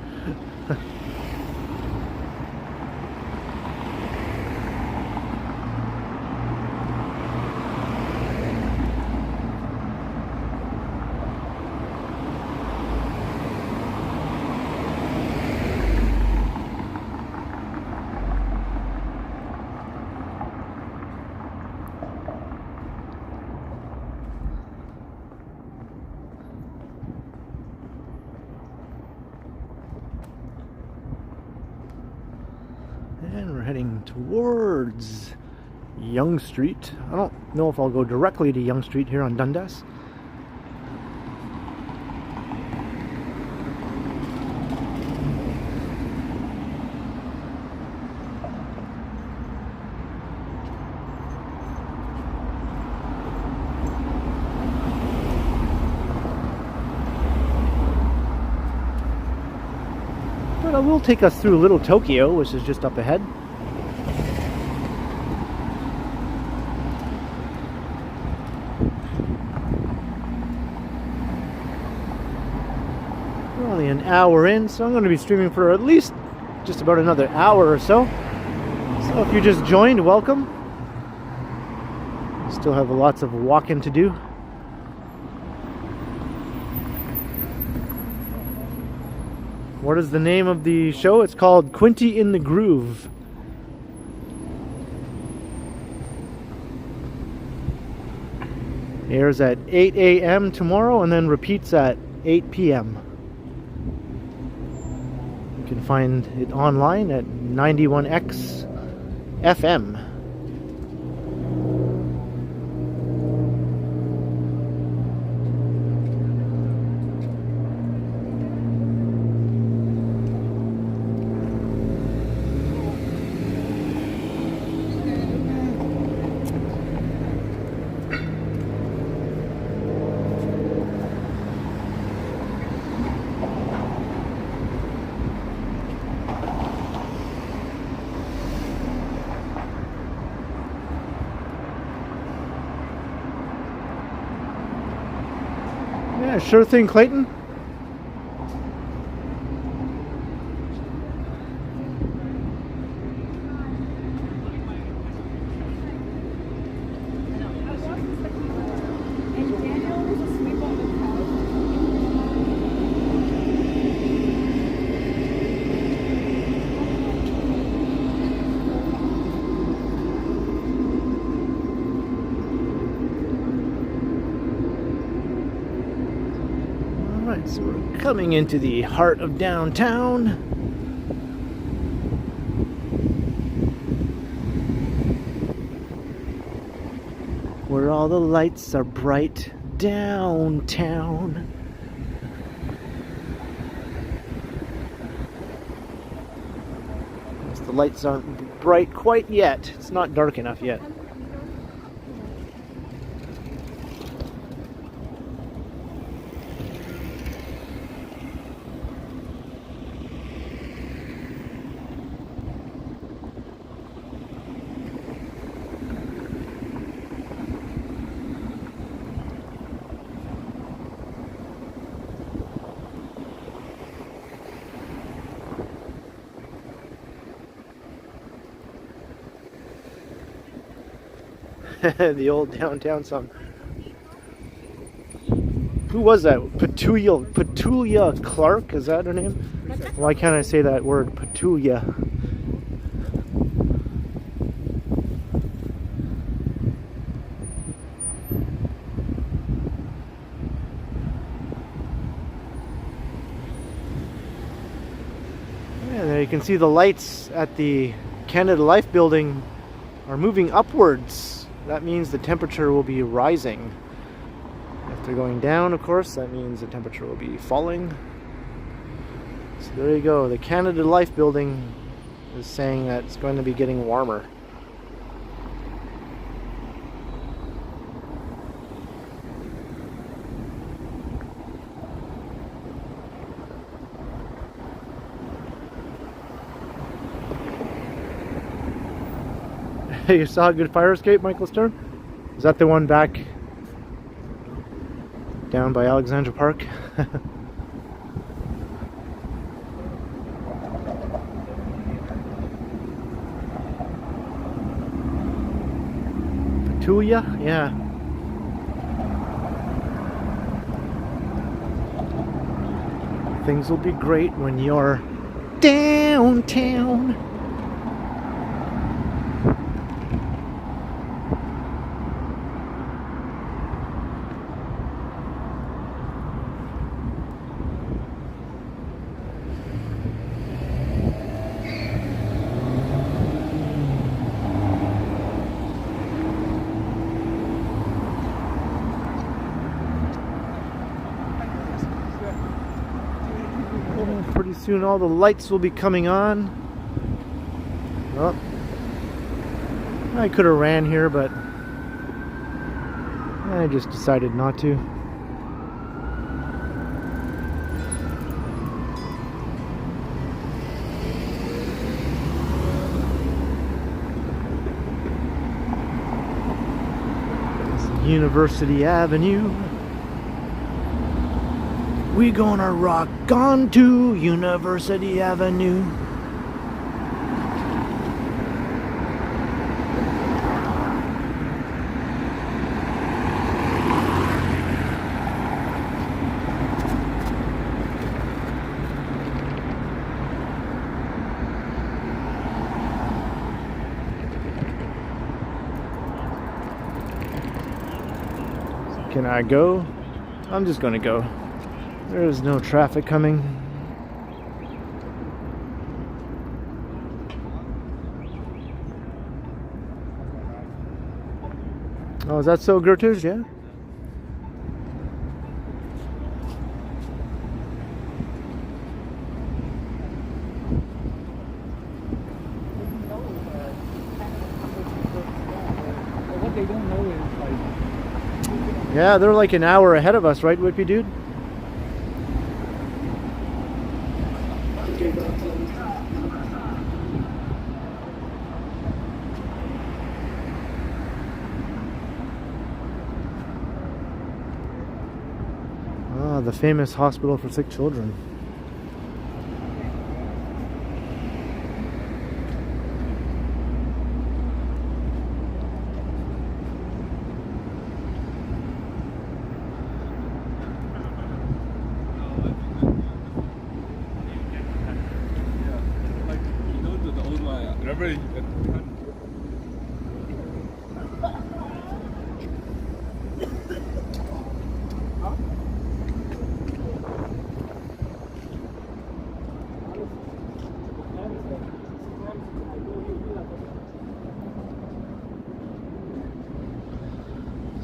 And we're heading towards Yonge Street. I don't know if I'll go directly to Yonge Street here on Dundas. But it will take us through Little Tokyo, which is just up ahead. We're only an hour in, so I'm going to be streaming for at least just about another hour or so. So if you just joined, welcome. Still have lots of walking to do. What is the name of the show? It's called Quinty in the Groove. Airs at 8 a.m. tomorrow and then repeats at 8 p.m. You can find it online at 91X FM. Yeah, sure thing, Clayton. So we're coming into the heart of downtown. Where all the lights are bright downtown. The lights aren't bright quite yet. It's not dark enough yet. The old downtown song. Who was that? Petulia Clark? Is that her name? Why can't I say that word? Petulia. Yeah, there you can see the lights at the Canada Life building are moving upwards. That means the temperature will be rising. If they're going down, of course, that means the temperature will be falling. So there you go. The Canada Life building is saying that it's going to be getting warmer. You saw a good fire escape, Michael Stern? Is that the one back down by Alexandra Park? Petulia? Yeah. Things will be great when you're downtown. Pretty soon all the lights will be coming on. Oh, I could have ran here, but I just decided not to. It's University Avenue. We gonna rock on to University Avenue. Can I go? I'm just gonna go. There is no traffic coming. Oh, is that so, Gertrude? Yeah? What they don't know is like... Yeah, they're like an hour ahead of us, right, Whippy Dude? Ah, the famous hospital for sick children.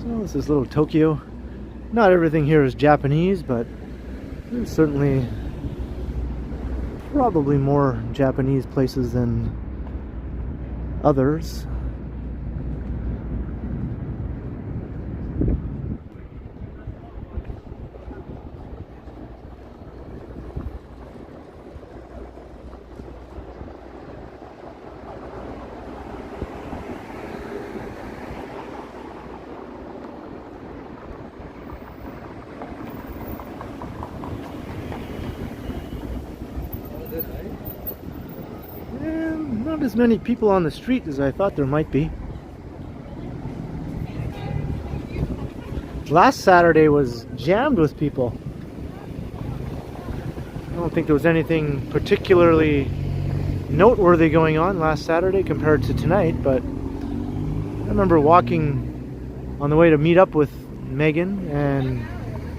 So this is little Tokyo. Not everything here is Japanese, but there's certainly probably more Japanese places than others. Not as many people on the street as I thought there might be. Last Saturday was jammed with people. I don't think there was anything particularly noteworthy going on last Saturday compared to tonight, but I remember walking on the way to meet up with Megan, and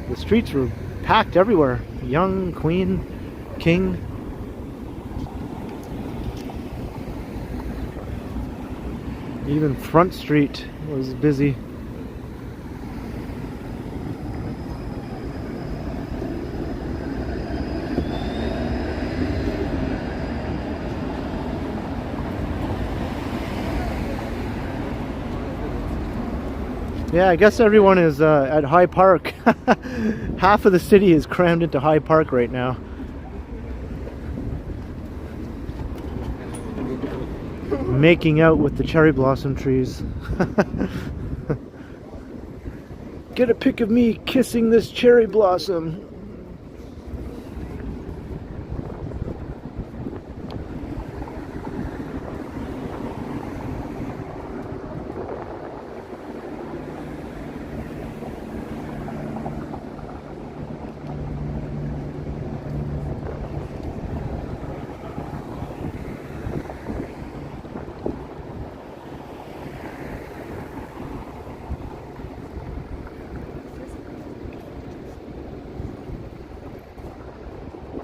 the streets were packed everywhere. Yonge, Queen, King. Even Front Street was busy. Yeah, I guess everyone is at High Park. Half of the city is crammed into High Park right now. Making out with the cherry blossom trees. Get a pic of me kissing this cherry blossom.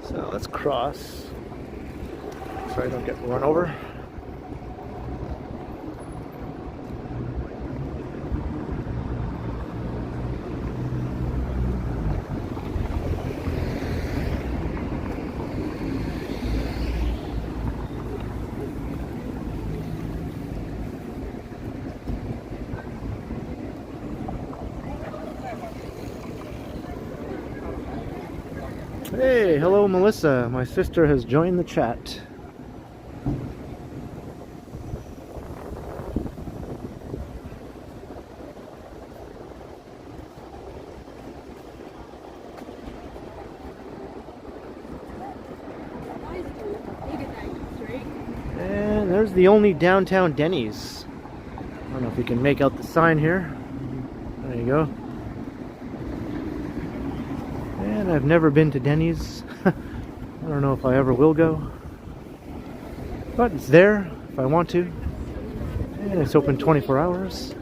So let's cross so I don't get run over. Hey, hello Melissa. My sister has joined the chat. there's the only downtown Denny's. I don't know if you can make out the sign here. There you go. And I've never been to Denny's. I don't know if I ever will go. But it's there if I want to. And it's open 24 hours.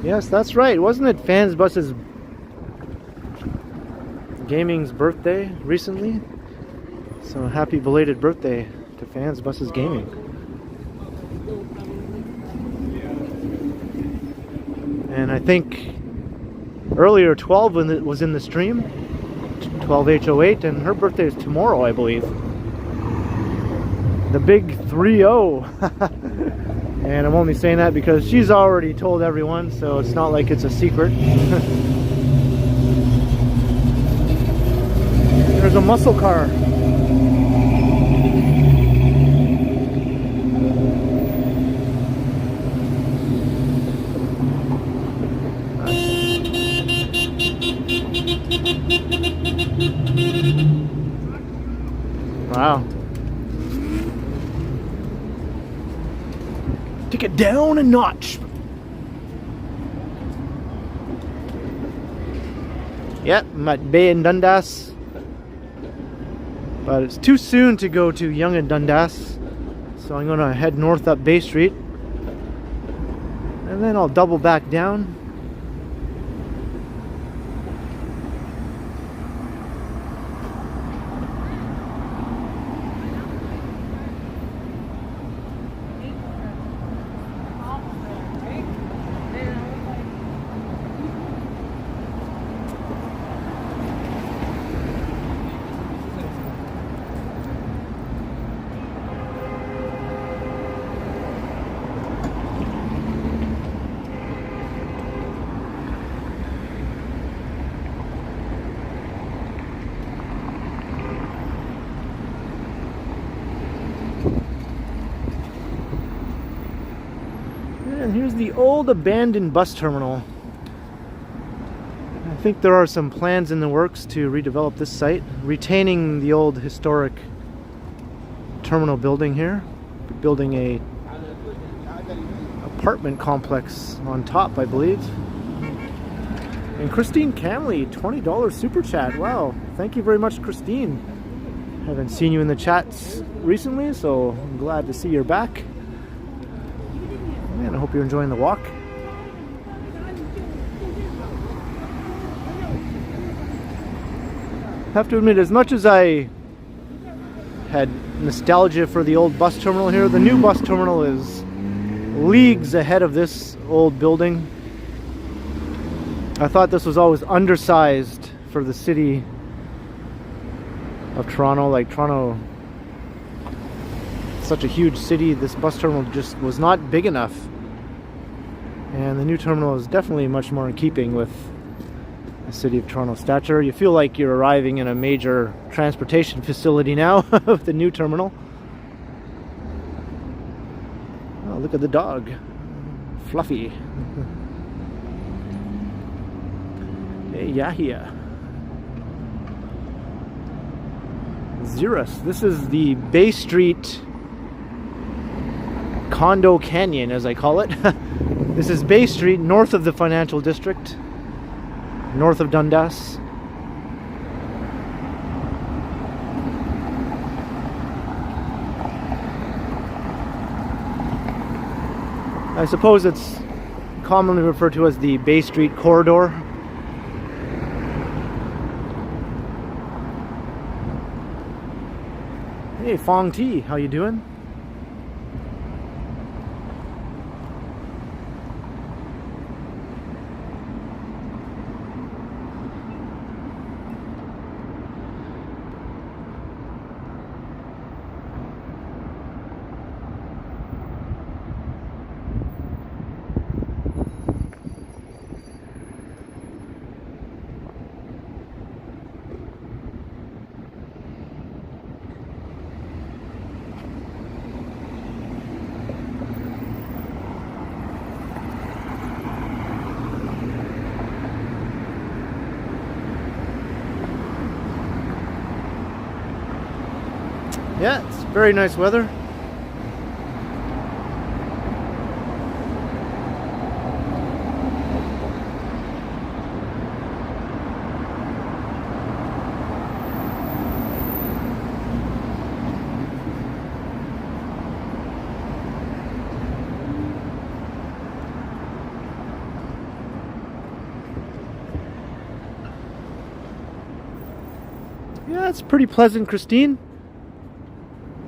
Yes, that's right. Wasn't it Fans Bus's Gaming's birthday recently? So happy belated birthday to Fans Bus's Gaming. And I think earlier 12 when it was in the stream, 12H08, and her birthday is tomorrow, I believe. The big 3-0. And I'm only saying that because she's already told everyone, so it's not like it's a secret. There's a muscle car. Wow. Take it down a notch. Yep, I'm at Bay and Dundas. But it's too soon to go to Yonge and Dundas. So I'm gonna head north up Bay Street. And then I'll double back down. And here's the old abandoned bus terminal. I think there are some plans in the works to redevelop this site, retaining the old historic terminal building here, building a apartment complex on top, I believe. And Christine Camley, $20 super chat. Wow, thank you very much, Christine. Haven't seen you in the chats recently, so I'm glad to see you're back. And I hope you're enjoying the walk. I have to admit, as much as I had nostalgia for the old bus terminal here, the new bus terminal is leagues ahead of this old building. I thought this was always undersized for the city of Toronto. Like Toronto, such a huge city, this bus terminal just was not big enough. And the new terminal is definitely much more in keeping with the city of Toronto stature. You feel like you're arriving in a major transportation facility now with the new terminal. Oh, look at the dog. Fluffy. Hey, Yahia. Xeris. This is the Bay Street Condo Canyon, as I call it. This is Bay Street, north of the financial district, north of Dundas. I suppose it's commonly referred to as the Bay Street Corridor. Hey, Fong T, how you doing? Yeah, it's very nice weather. Yeah, it's pretty pleasant, Christine.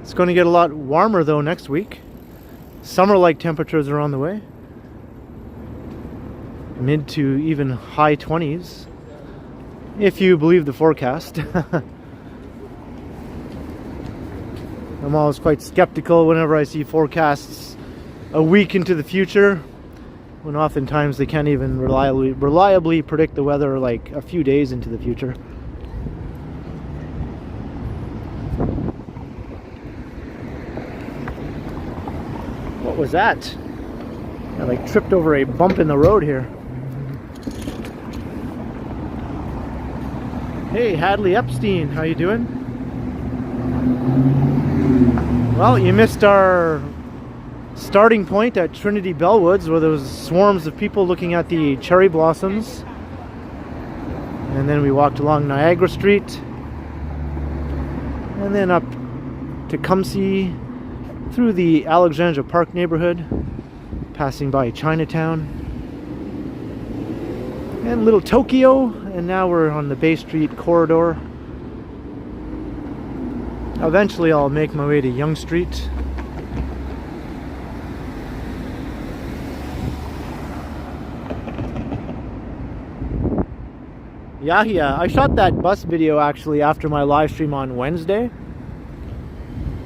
It's going to get a lot warmer though next week. Summer-like temperatures are on the way. Mid to even high 20s, if you believe the forecast. I'm always quite skeptical whenever I see forecasts a week into the future, when oftentimes they can't even reliably predict the weather like a few days into the future. What was that? I like tripped over a bump in the road here. Hey, Hadley Epstein, how you doing? Well, you missed our starting point at Trinity Bellwoods, where there was swarms of people looking at the cherry blossoms. And then we walked along Niagara Street, and then up to Tecumseh, through the Grange Park neighborhood, passing by Chinatown and Little Tokyo, and now we're on the Bay Street corridor. Eventually I'll make my way to Yonge Street. Yeah, I shot that bus video actually after my live stream on Wednesday.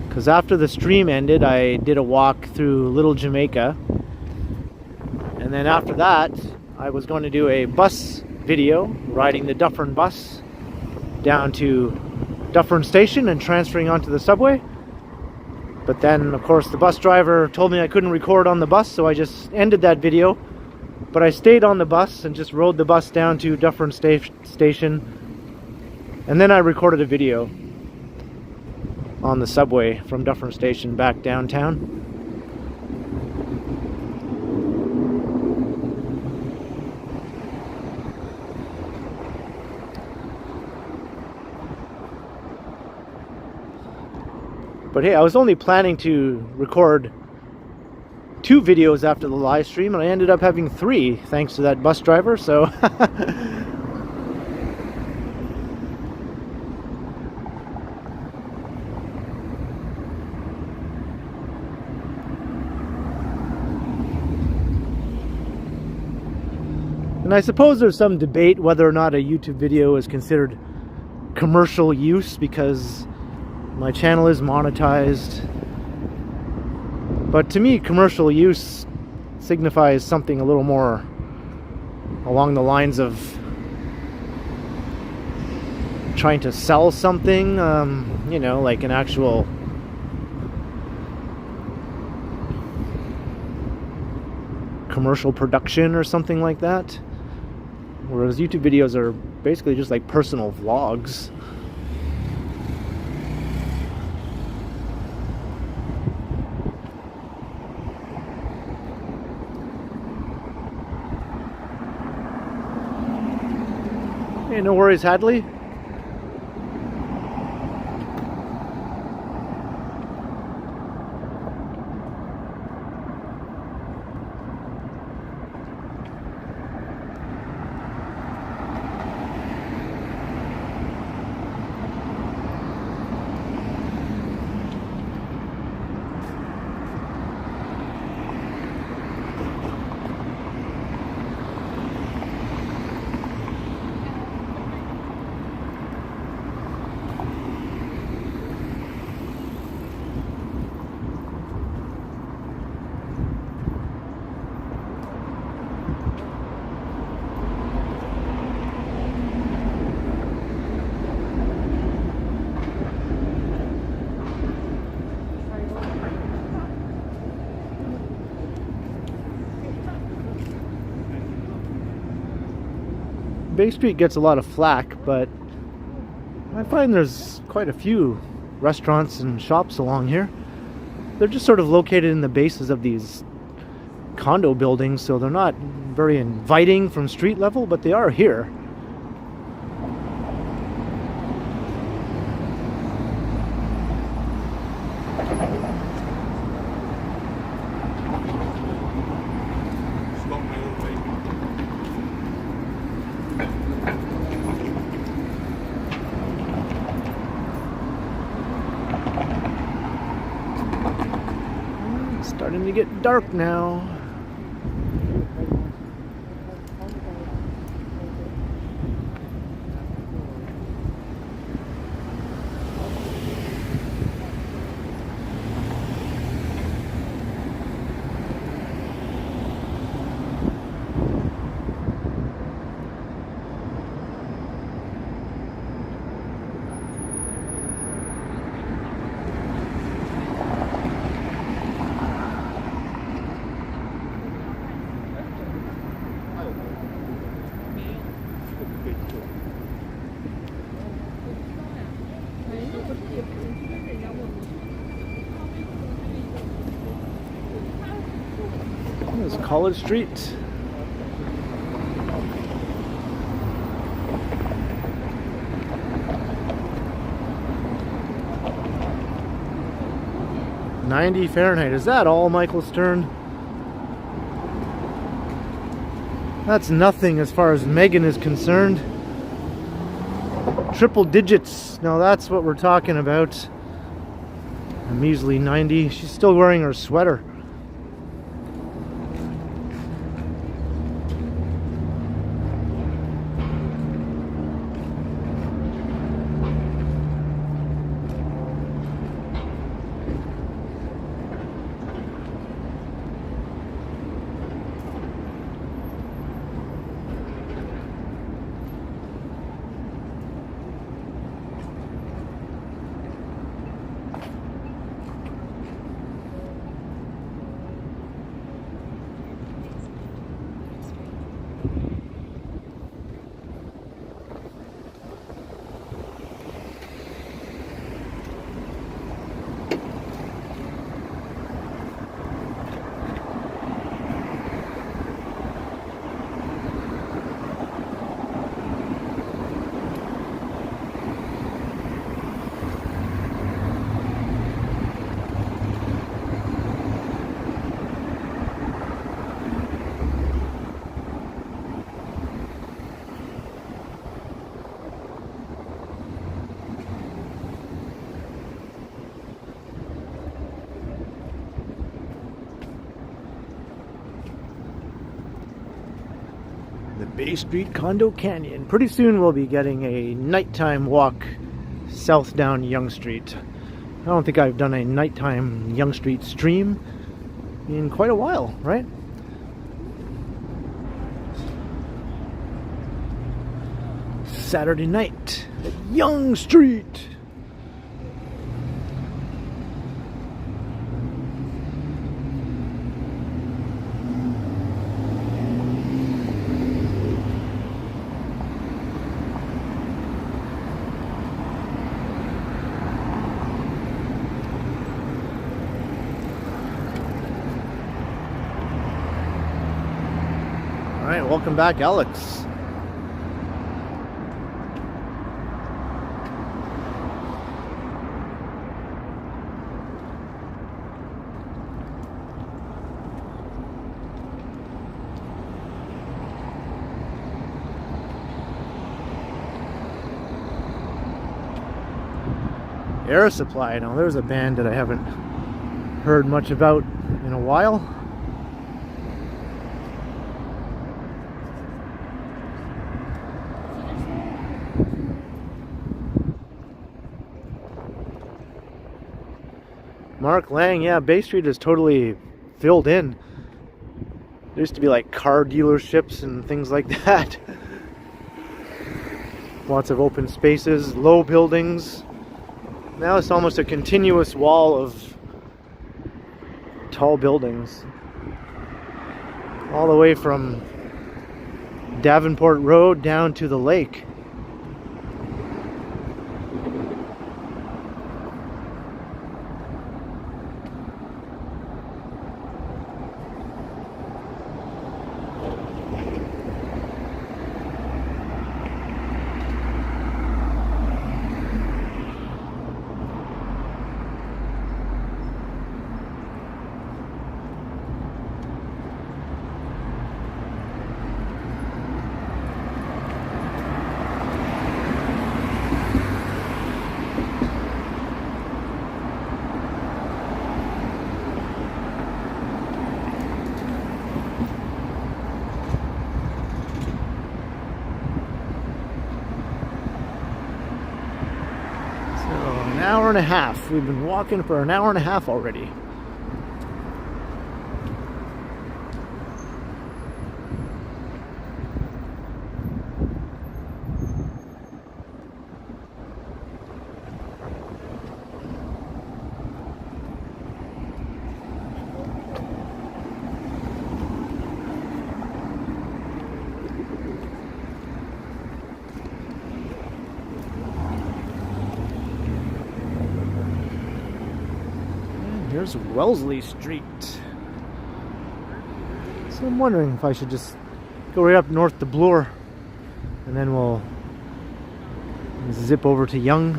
Because after the stream ended, I did a walk through Little Jamaica. And then after that, I was going to do a bus video, riding the Dufferin bus down to Dufferin Station and transferring onto the subway. But then, of course, the bus driver told me I couldn't record on the bus, so I just ended that video. But I stayed on the bus and just rode the bus down to Dufferin Station. And then I recorded a video on the subway from Dufferin Station back downtown. But hey, I was only planning to record 2 videos after the live stream, and I ended up having 3 thanks to that bus driver, so and I suppose there's some debate whether or not a YouTube video is considered commercial use, because my channel is monetized. But to me, commercial use signifies something a little more along the lines of trying to sell something, you know, like an actual commercial production or something like that. Whereas YouTube videos are basically just like personal vlogs. Hey, no worries, Hadley. Bay Street gets a lot of flack, but I find there's quite a few restaurants and shops along here. They're just sort of located in the bases of these condo buildings, so they're not very inviting from street level, but they are here. Starting to get dark now. This is College Street. $90 Fahrenheit. Is that all, Michael Stern? That's nothing as far as Megan is concerned. Triple digits. Now that's what we're talking about. A measly 90. She's still wearing her sweater. Bay Street Condo Canyon. Pretty soon we'll be getting a nighttime walk south down Yonge Street. I don't think I've done a nighttime Yonge Street stream in quite a while, right? Saturday night at Yonge Street. Alright, welcome back, Alex. Air Supply. Now there's a band that I haven't heard much about in a while. Mark Lang, yeah, Bay Street is totally filled in. There used to be like car dealerships and things like that. Lots of open spaces, low buildings. Now it's almost a continuous wall of tall buildings. All the way from Davenport Road down to the lake. hour and a half. We've been walking for an hour and a half already. Here's Wellesley Street. So I'm wondering if I should just go right up north to Bloor and then we'll zip over to Yonge.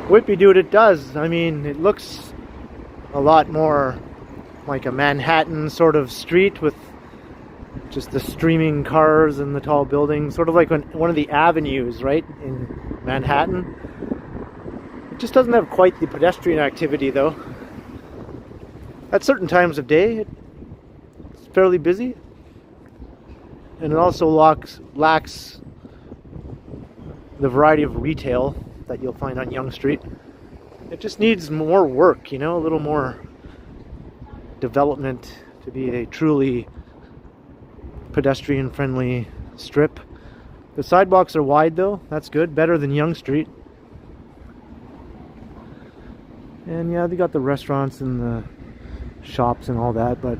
Whippy dude, it does. I mean, it looks a lot more like a Manhattan sort of street with just the streaming cars and the tall buildings, sort of like one of the avenues, right, in Manhattan. It just doesn't have quite the pedestrian activity, though. At certain times of day, it's fairly busy, and it also lacks the variety of retail that you'll find on Yonge Street. It just needs more work, you know, a little more development to be a truly pedestrian-friendly strip. The sidewalks are wide, though. That's good. Better than Yonge Street. And yeah, they got the restaurants and the shops and all that, but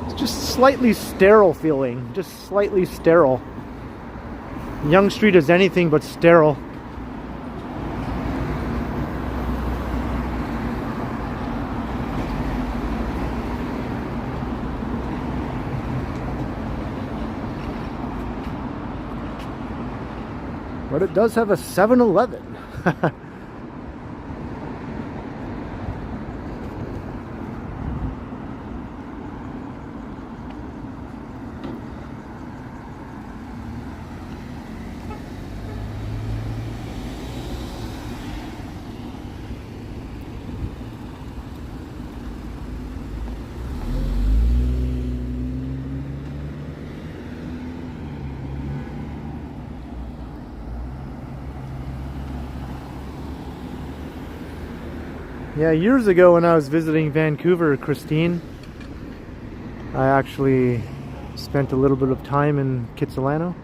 it's just slightly sterile feeling. Just slightly sterile. Yonge Street is anything but sterile. But it does have a 7-Eleven. Yeah, years ago when I was visiting Vancouver, Christine, I actually spent a little bit of time in Kitsilano.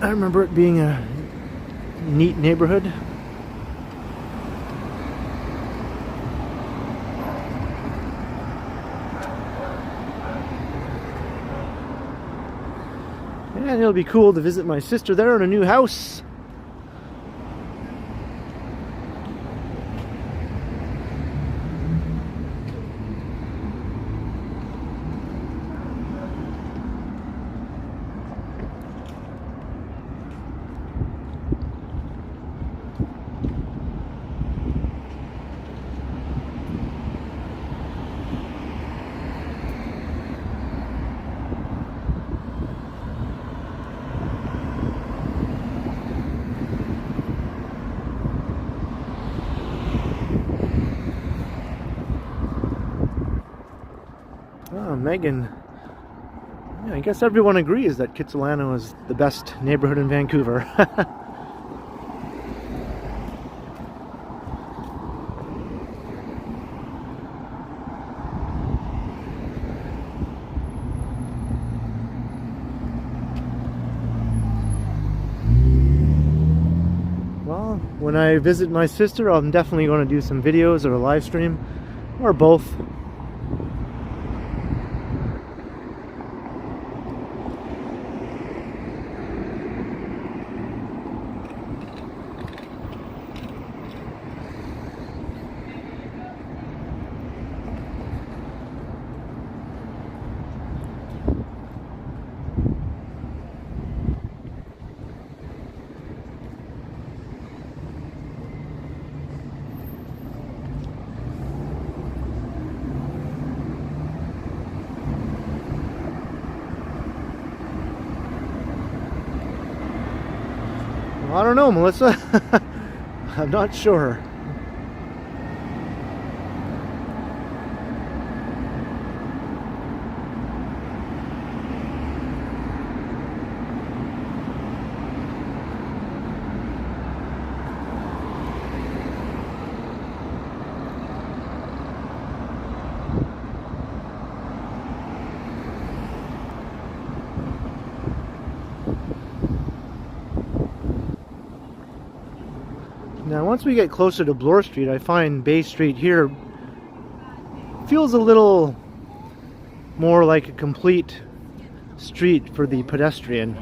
I remember it being a neat neighborhood. And it'll be cool to visit my sister there in a new house. Oh, Megan. Yeah, I guess everyone agrees that Kitsilano is the best neighborhood in Vancouver. Well, when I visit my sister, I'm definitely going to do some videos or a live stream, or both. I don't know, Melissa. I'm not sure. Now, once we get closer to Bloor Street, I find Bay Street here feels a little more like a complete street for the pedestrian.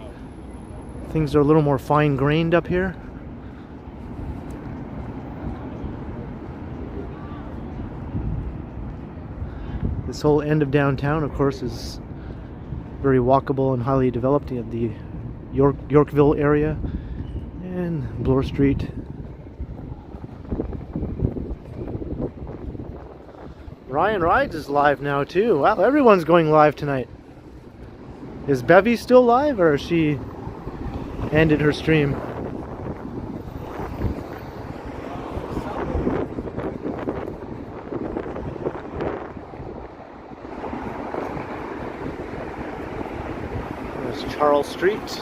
Things are a little more fine-grained up here. This whole end of downtown, of course, is very walkable and highly developed. You have the Yorkville area and Bloor Street. Ryan Rides is live now too. Wow, everyone's going live tonight. Is Bevy still live, or has she ended her stream? There's Charles Street.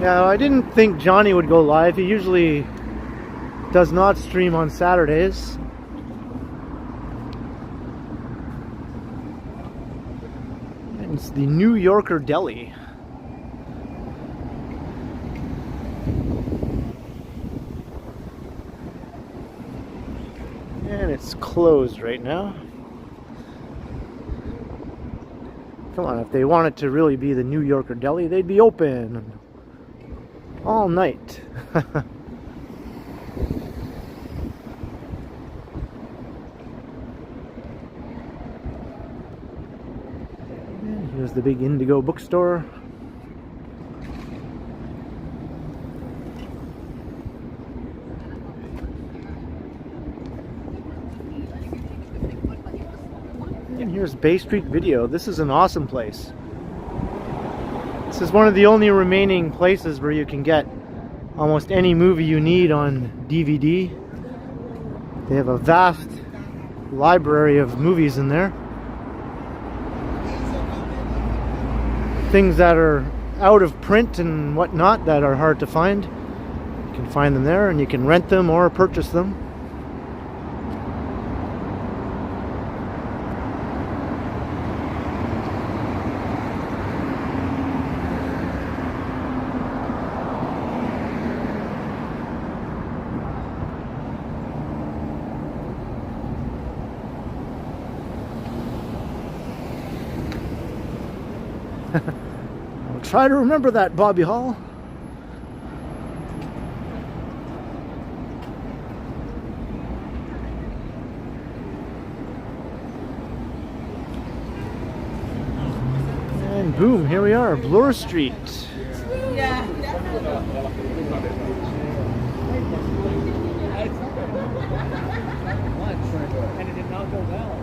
Yeah, I didn't think Johnny would go live. He usually does not stream on Saturdays. And it's the New Yorker Deli. And it's closed right now. Come on, if they wanted to really be the New Yorker Deli, they'd be open all night. And here's the big Indigo bookstore. And here's Bay Street Video. This is an awesome place. This is one of the only remaining places where you can get almost any movie you need on DVD. They have a vast library of movies in there. Things that are out of print and whatnot that are hard to find. You can find them there, and you can rent them or purchase them. I'll try to remember that, Bobby Hall. And boom, here we are, Bloor Street. Yeah. And it did not go well.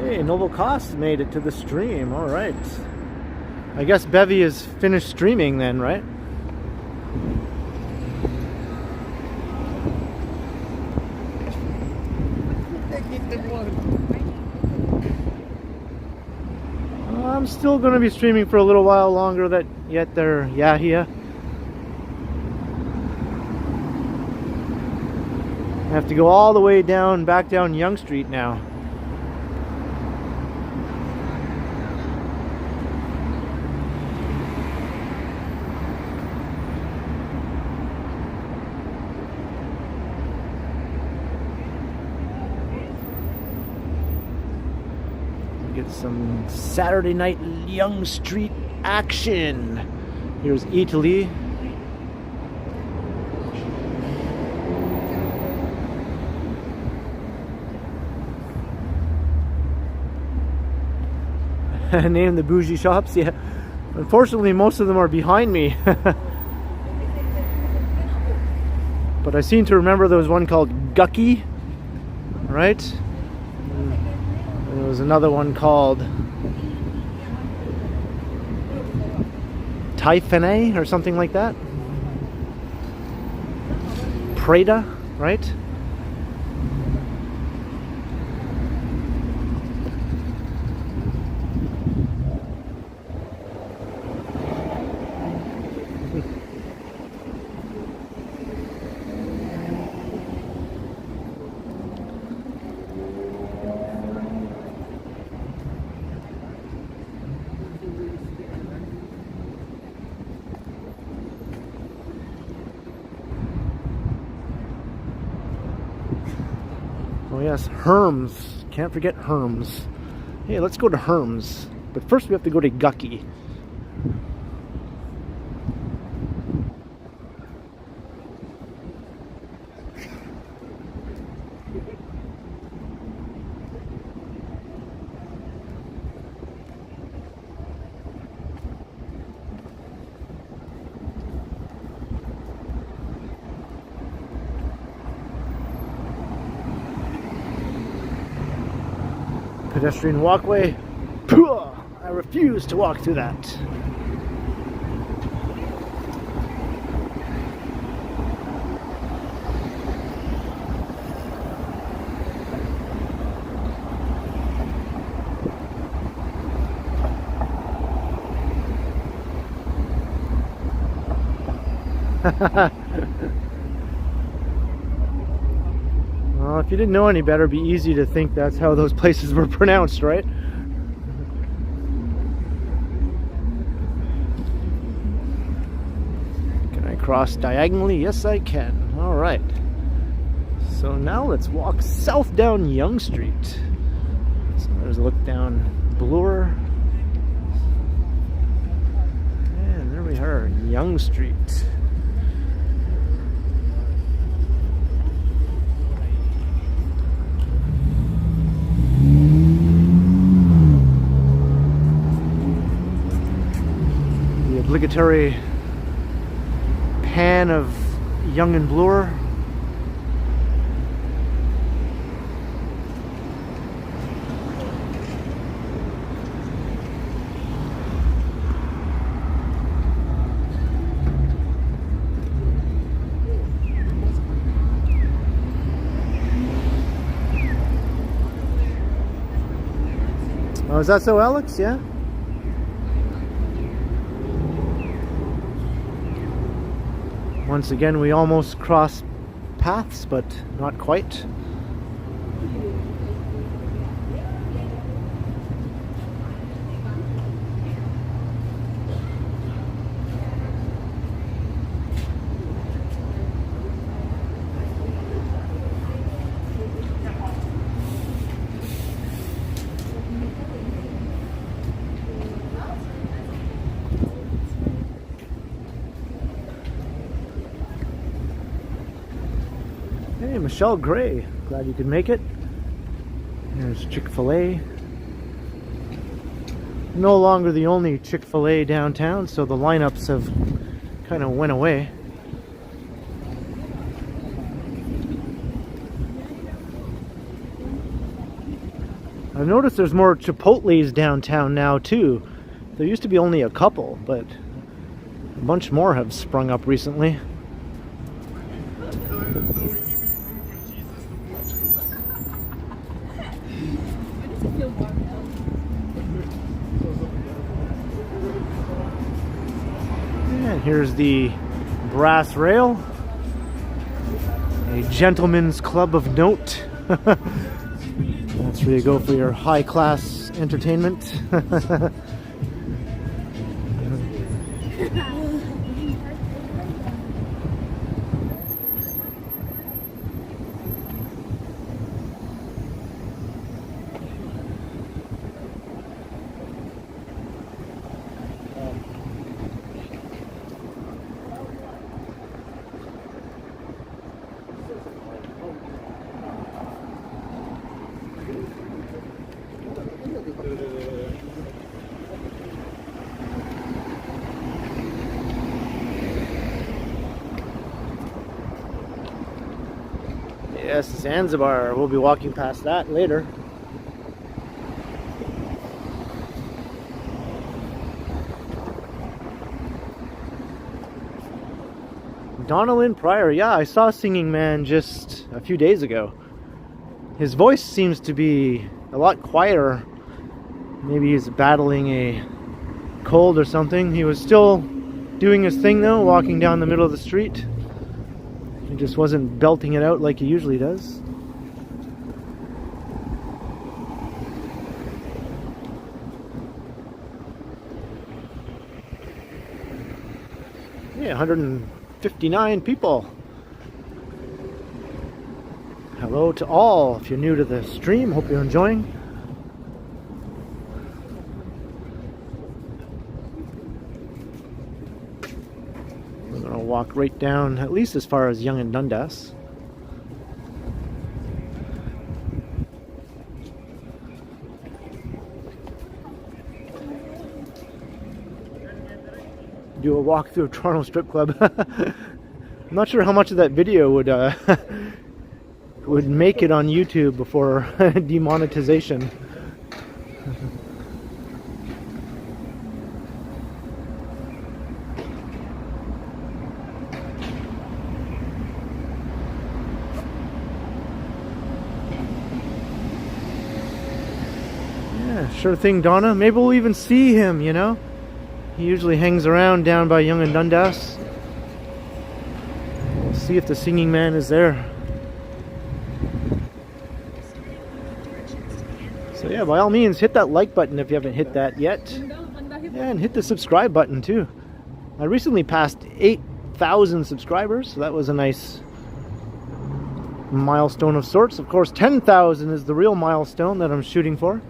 Hey, Noble Cost made it to the stream. All right. I guess Bevy is finished streaming then, right? I'm still going to be streaming for a little while longer yet there, Yahia. I have to go all the way down, back down Yonge Street now. Get some Saturday night Yonge Street action. Here's Italy. Name the bougie shops. Yeah, unfortunately most of them are behind me. But I seem to remember there was one called Gucky, right? And there was another one called Typhene or something like that. Prada, right? Oh yes, Herms. Can't forget Herms. Hey, let's go to Herms. But first we have to go to Gucky. Pedestrian walkway. I refuse to walk through that. Well, if you didn't know any better, it'd be easy to think that's how those places were pronounced, right? Can I cross diagonally? Yes, I can. All right. So now let's walk south down Yonge Street. So there's a look down Bloor. And there we are, Yonge Street. Obligatory pan of Yonge and Bloor. Oh, is that so, Alex? Yeah? Once again, we almost crossed paths, but not quite. Hey, Michelle Gray. Glad you could make it. There's Chick-fil-A. No longer the only Chick-fil-A downtown, so the lineups have kind of went away. I've noticed there's more Chipotle's downtown now too. There used to be only a couple, but a bunch more have sprung up recently. And here's the brass rail, a gentleman's club of note. That's where you go for your high-class entertainment. Yes, Zanzibar. We'll be walking past that later. Donalyn Pryor. Yeah, I saw Singing Man just a few days ago. His voice seems to be a lot quieter. Maybe he's battling a cold or something. He was still doing his thing though, walking down the middle of the street. He just wasn't belting it out like he usually does. Yeah, 159 people. Hello to all. If you're new to the stream, hope you're enjoying. We're going to walk right down, at least as far as Yonge and Dundas. Do a walk through a Toronto strip club. I'm not sure how much of that video would would make it on YouTube before demonetization. Yeah, sure thing, Donna. Maybe we'll even see him, you know? He usually hangs around down by Yonge and Dundas. We'll see if the Singing Man is there. So yeah, by all means, hit that like button if you haven't hit that yet. Yeah, and hit the subscribe button too. I recently passed 8,000 subscribers, so that was a nice milestone of sorts. Of course, 10,000 is the real milestone that I'm shooting for.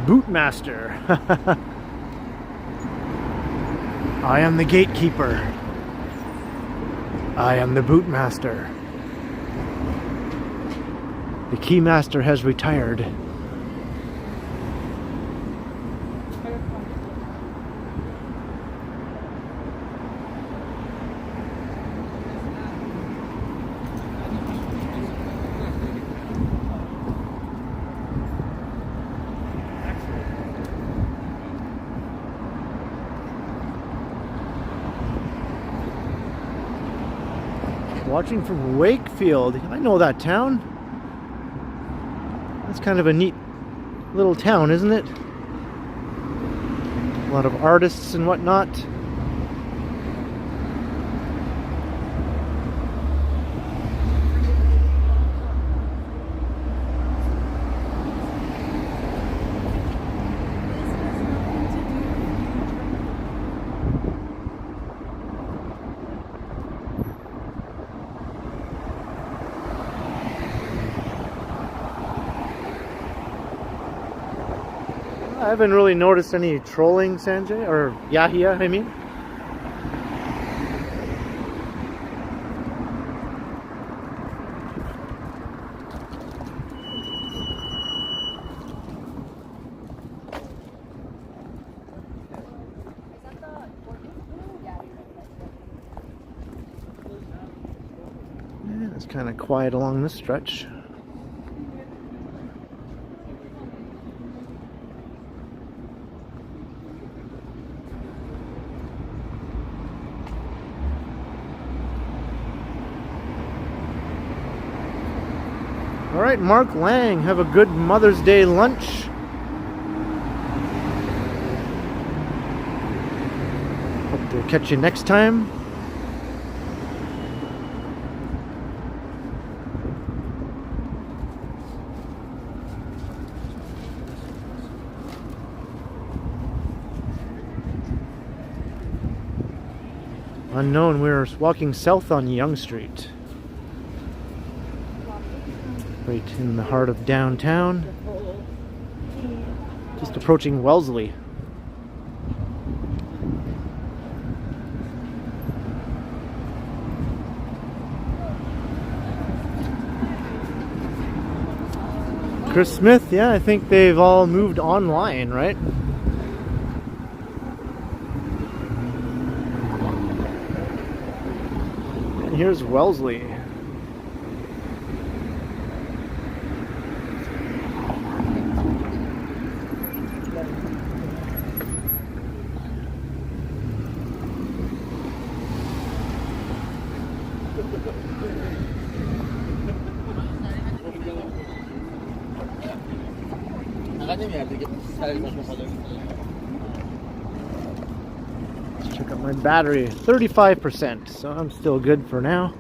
Bootmaster. I am the gatekeeper. I am the bootmaster. The keymaster has retired. Watching from Wakefield. I know that town. That's kind of a neat little town, isn't it? A lot of artists and whatnot. I haven't really noticed any trolling, Sanjay, or Yahia, I mean. Yeah, it's kind of quiet along this stretch. Alright, Mark Lang, have a good Mother's Day lunch. Hope to catch you next time. unknown. We're walking south on Yonge Street, right in the heart of downtown, just approaching Wellesley. Chris Smith, yeah, I think they've all moved online, right? And here's Wellesley. Let's check out my battery. 35%, so I'm still good for now.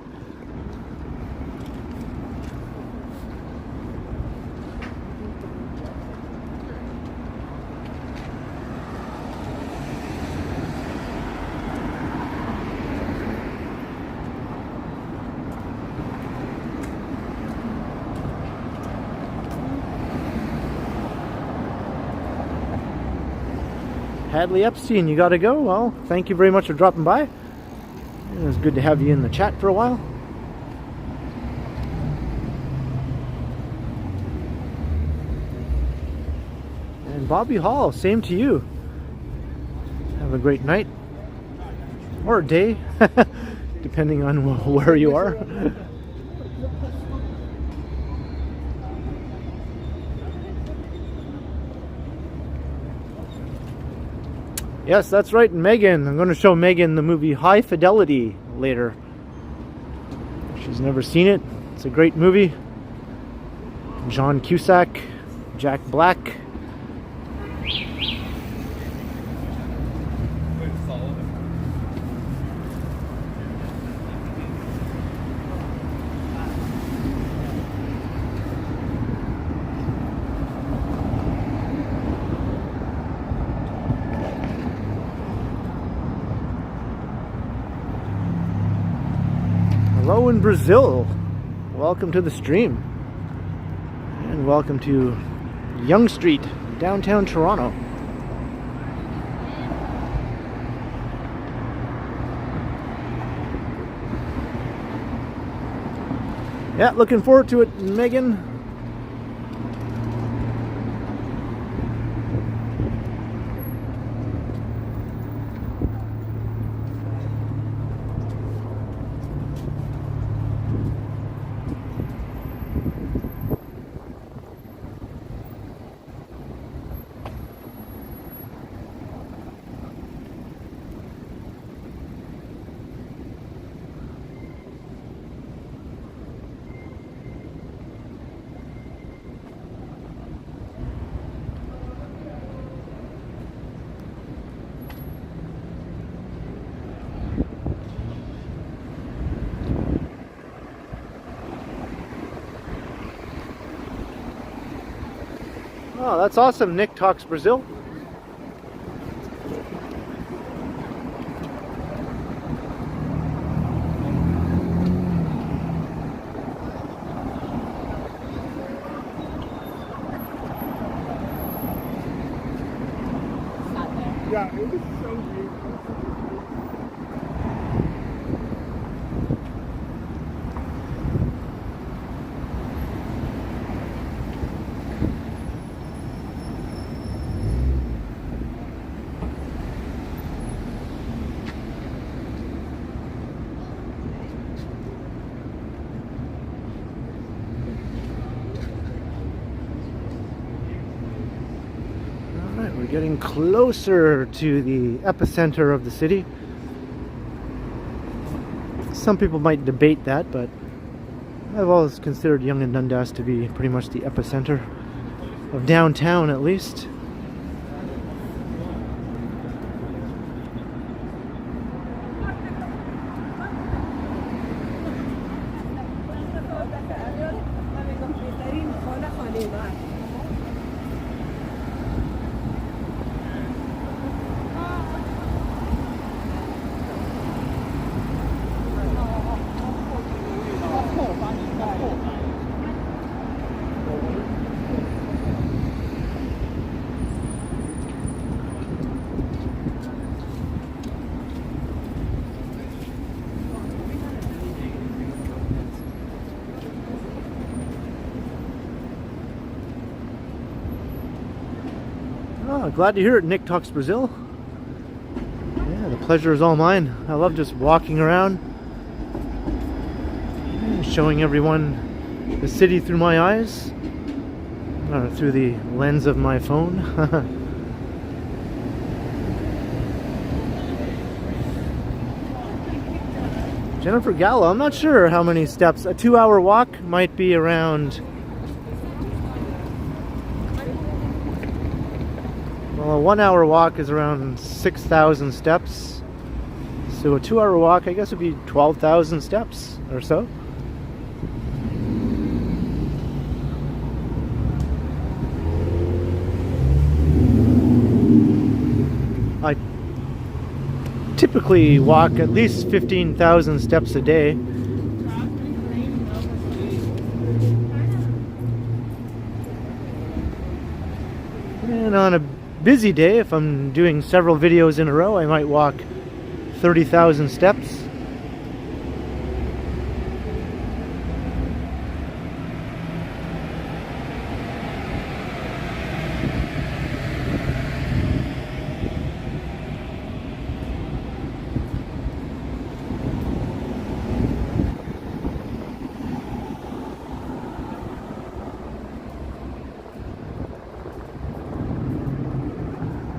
Hadley Epstein, you gotta go? Well, thank you very much for dropping by. It was good to have you in the chat for a while. And Bobby Hall, same to you. Have a great night. Or day, depending on where you are. Yes, that's right, Megan. I'm going to show Megan the movie High Fidelity later. She's never seen it. It's a great movie. John Cusack, Jack Black. Hello in Brazil. Welcome to the stream. And welcome to Yonge Street, downtown Toronto. Yeah, looking forward to it, Megan. Oh, that's awesome. Nick talks Brazil. Yeah, it was so beautiful. Getting closer to the epicenter of the city. Some people might debate that, but I've always considered Yonge and Dundas to be pretty much the epicenter of downtown, at least. Oh, glad to hear it. Nick Talks Brazil. Yeah, the pleasure is all mine. I love just walking around, showing everyone the city through my eyes, or through the lens of my phone. Jennifer Gallo, I'm not sure how many steps. A 2-hour walk might be around, well, a 1-hour walk is around 6,000 steps. So a 2-hour walk, I guess, would be 12,000 steps or so. I typically walk at least 15,000 steps a day. And on a busy day, if I'm doing several videos in a row, I might walk 30,000 steps.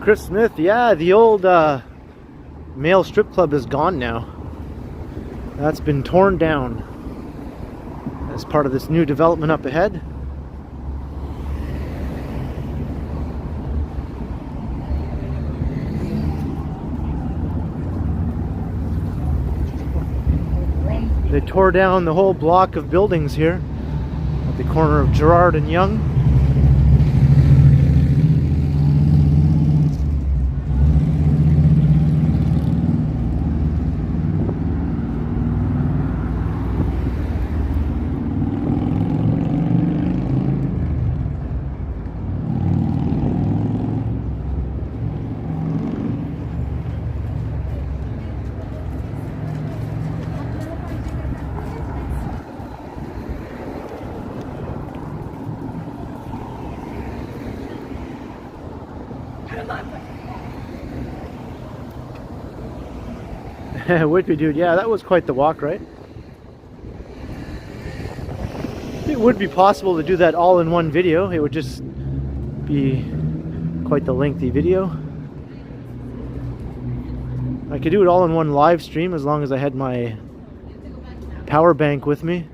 Chris Smith, yeah, the old male strip club is gone now. That's been torn down as part of this new development up ahead. They tore down the whole block of buildings here at the corner of Gerrard and Yonge. Whitby dude, yeah, that was quite the walk, right? It would be possible to do that all in one video. It would just be quite the lengthy video. I could do it all in one live stream as long as I had my power bank with me.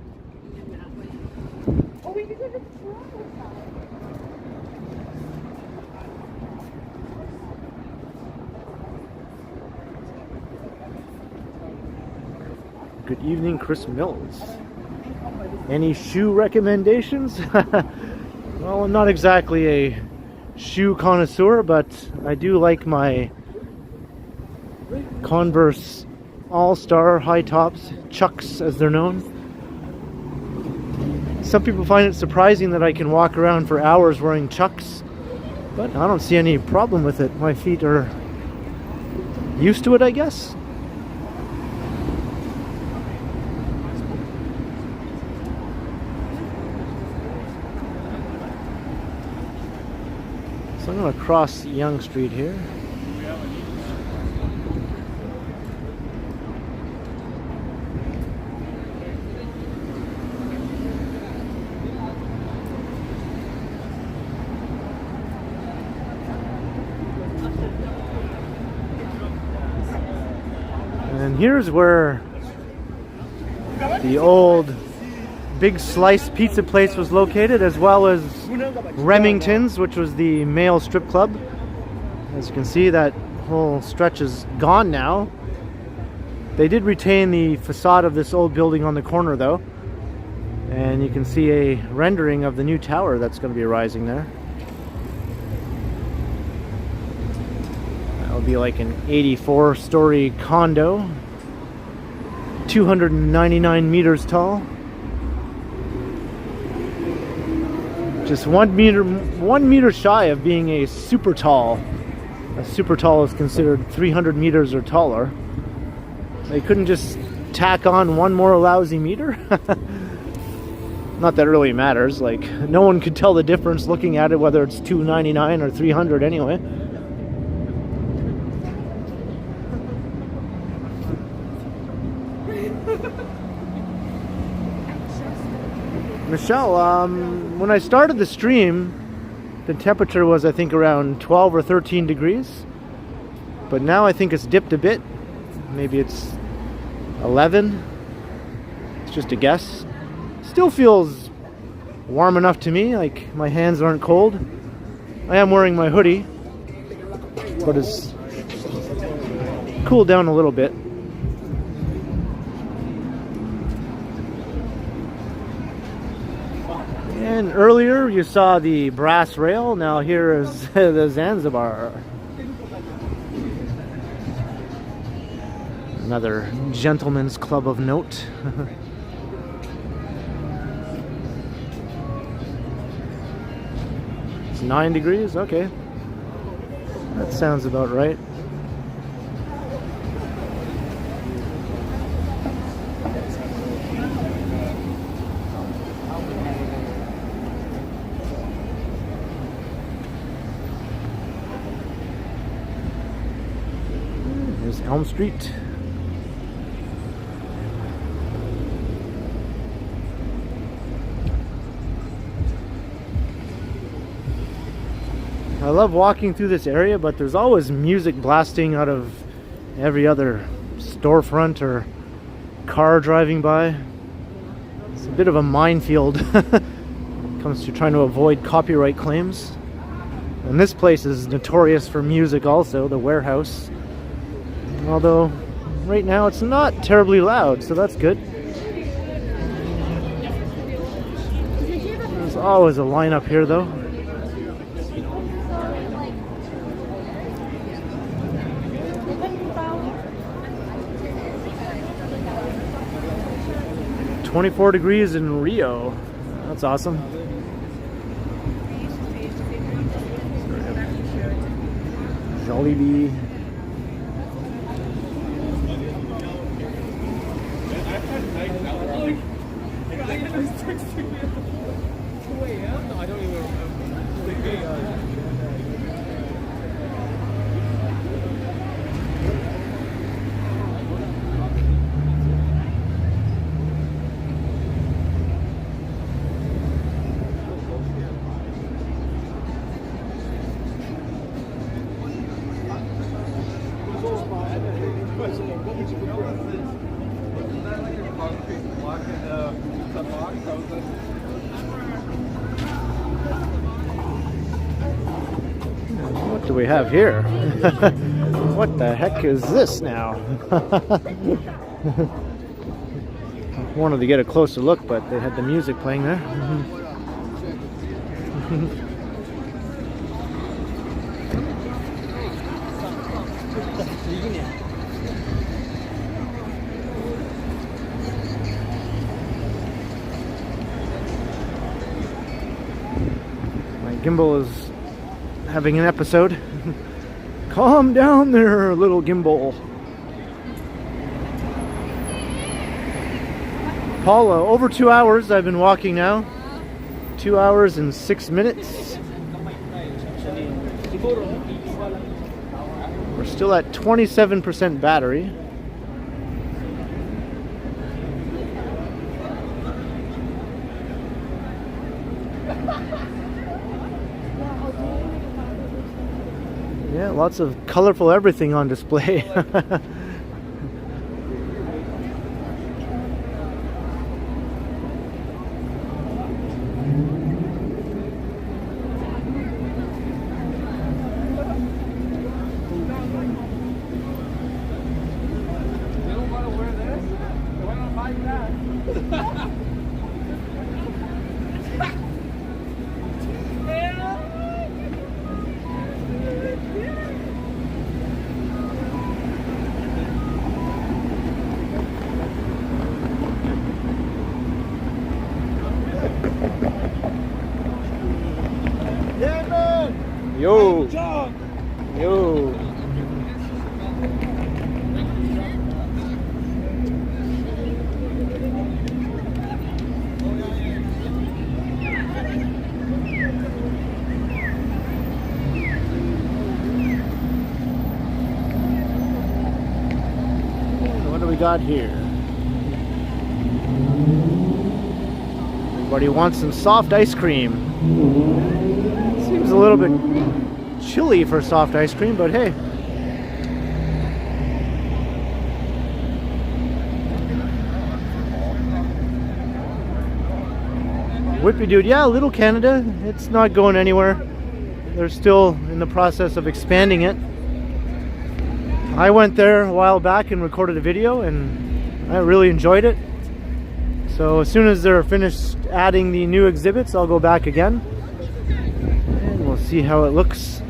Good evening, Chris Mills. Any shoe recommendations? Well, I'm not exactly a shoe connoisseur, but I do like my Converse All-Star high tops, Chucks as they're known. Some people find it surprising that I can walk around for hours wearing Chucks, but I don't see any problem with it. My feet are used to it, I guess. So I'm going to cross Yonge Street here. And here's where the old Big Slice pizza place was located, as well as Remington's, which was the male strip club. As you can see, that whole stretch is gone now. They did retain the facade of this old building on the corner though, and you can see a rendering of the new tower that's going to be rising there. That'll be like an 84-story condo, 299 meters tall. Just 1 meter shy of being a super tall. A super tall is considered 300 meters or taller. They couldn't just tack on one more lousy meter. Not that it really matters. Like, no one could tell the difference looking at it, whether it's $2.99 or $300 anyway. Michelle, when I started the stream, the temperature was, I think, around 12 or 13 degrees. But now I think it's dipped a bit. Maybe it's 11. It's just a guess. Still feels warm enough to me, like my hands aren't cold. I am wearing my hoodie, but it's cooled down a little bit. And earlier you saw the brass rail, now here is the Zanzibar. Another gentleman's club of note. It's 9 degrees, okay. That sounds about right. Here's Elm Street. I love walking through this area, but there's always music blasting out of every other storefront or car driving by. It's a bit of a minefield when it comes to trying to avoid copyright claims. And this place is notorious for music also, the warehouse. Although right now it's not terribly loud, so that's good. There's always a line up here though. $24 degrees in Rio. That's awesome. Jollibee. What do we have here? What the heck is this now? I wanted to get a closer look, but they had the music playing there. My gimbal is having an episode. Calm down there, little gimbal. Paula, over 2 hours I've been walking now. 2 hours and 6 minutes. We're still at 27% battery. Yeah, lots of colorful everything on display. Yo! Yo! got here? Everybody wants some soft ice cream. Seems a little bit chilly for soft ice cream, but hey. Whippy Dude, yeah, Little Canada. It's not going anywhere. They're still in the process of expanding it. I went there a while back and recorded a video, and I really enjoyed it. So as soon as they're finished adding the new exhibits, I'll go back again and we'll see how it looks.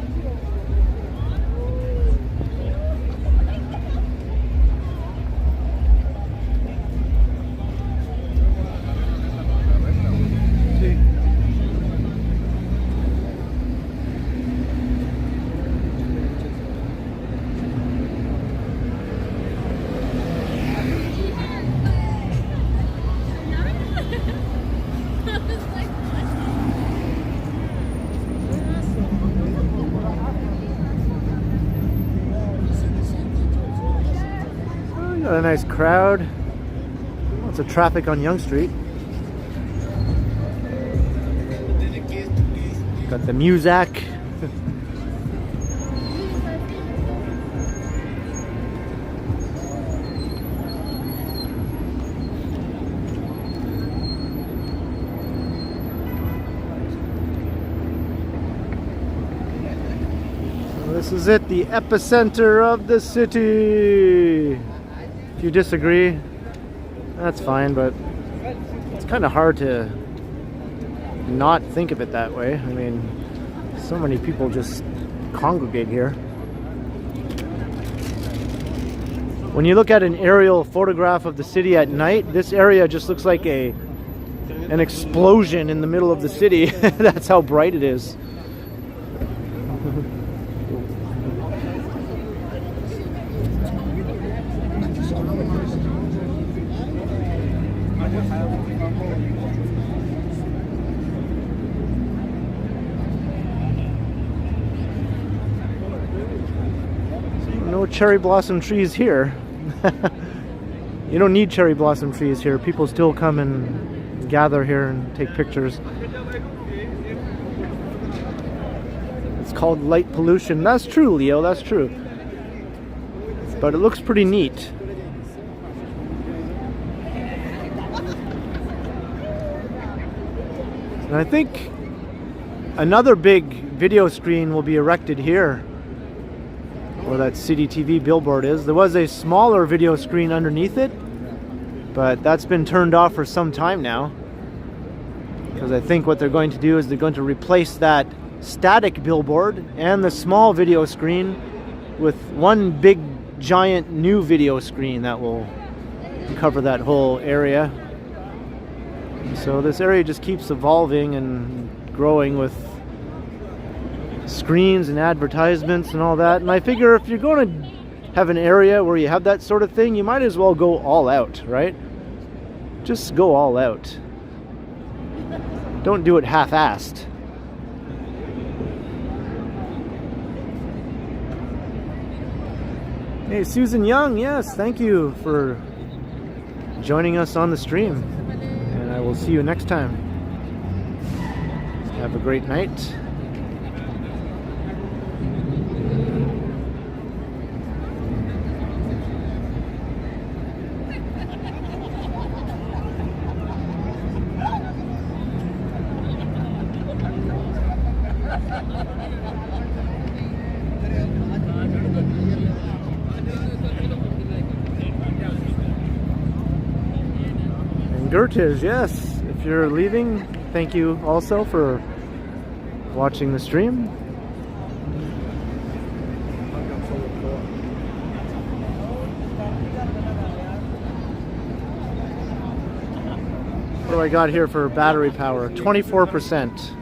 Got a nice crowd. Lots of traffic on Yonge Street. Got the Muzak. This is it, the epicenter of the city. If you disagree, that's fine, but it's kind of hard to not think of it that way. I mean, so many people just congregate here. When you look at an aerial photograph of the city at night, this area just looks like an explosion in the middle of the city. That's how bright it is. No cherry blossom trees here. You don't need cherry blossom trees here. People still come and gather here and take pictures. It's called light pollution. That's true, Leo, that's true. But it looks pretty neat. And I think another big video screen will be erected here, where that City TV billboard is. There was a smaller video screen underneath it, but that's been turned off for some time now. Because I think what they're going to do is they're going to replace that static billboard and the small video screen with one big giant new video screen that will cover that whole area. So this area just keeps evolving and growing with screens and advertisements and all that. And I figure if you're going to have an area where you have that sort of thing, you might as well go all out, right? Just go all out. Don't do it half-assed. Hey, Susan Young, yes, thank you for joining us on the stream. And I will see you next time. Have a great night. Gertish, yes, if you're leaving, thank you also for watching the stream. What do I got here for battery power? 24%.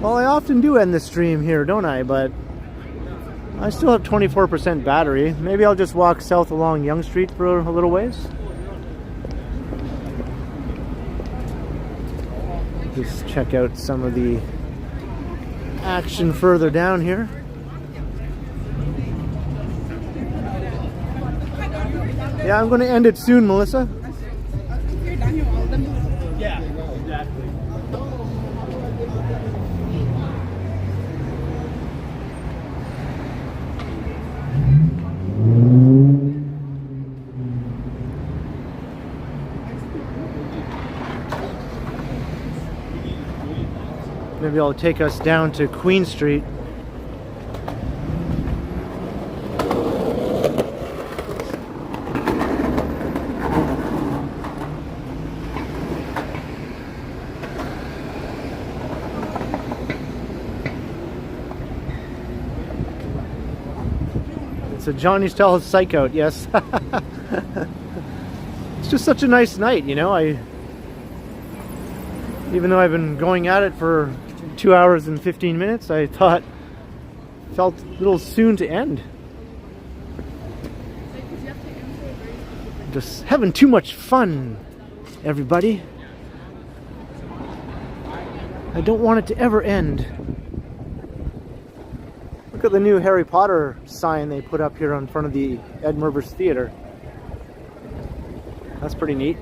Well, I often do end the stream here, don't I? But I still have 24% battery. Maybe I'll just walk south along Yonge Street for a little ways. Just check out some of the action further down here. Yeah, I'm going to end it soon, Melissa. Yeah, exactly. Maybe I'll take us down to Queen Street. It's a Johnny Style psych out, yes. It's just such a nice night, you know. Even though I've been going at it for 2 hours and 15 minutes, I felt a little soon to end. Just having too much fun, everybody. I don't want it to ever end. Look at the new Harry Potter sign they put up here in front of the Ed Mervers Theatre. That's pretty neat.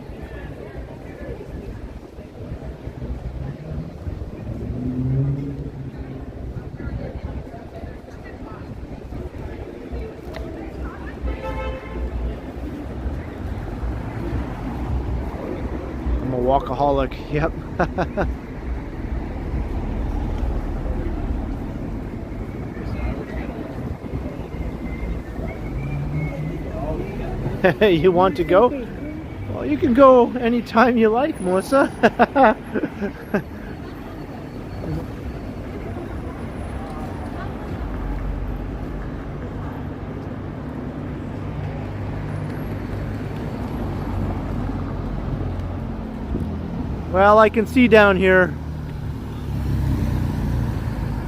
I'm a walkaholic, yep. You want to go? Well, you can go anytime you like, Melissa. Well, I can see down here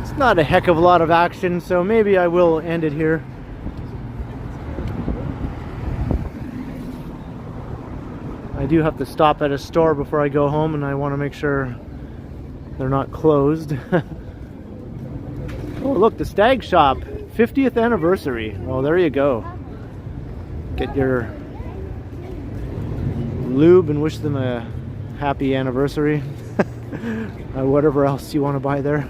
it's not a heck of a lot of action, so maybe I will end it here. I do have to stop at a store before I go home, and I want to make sure they're not closed. Oh, look, the Stag Shop, 50th anniversary. Well, there you go. Get your lube and wish them a happy anniversary. Whatever else you want to buy there.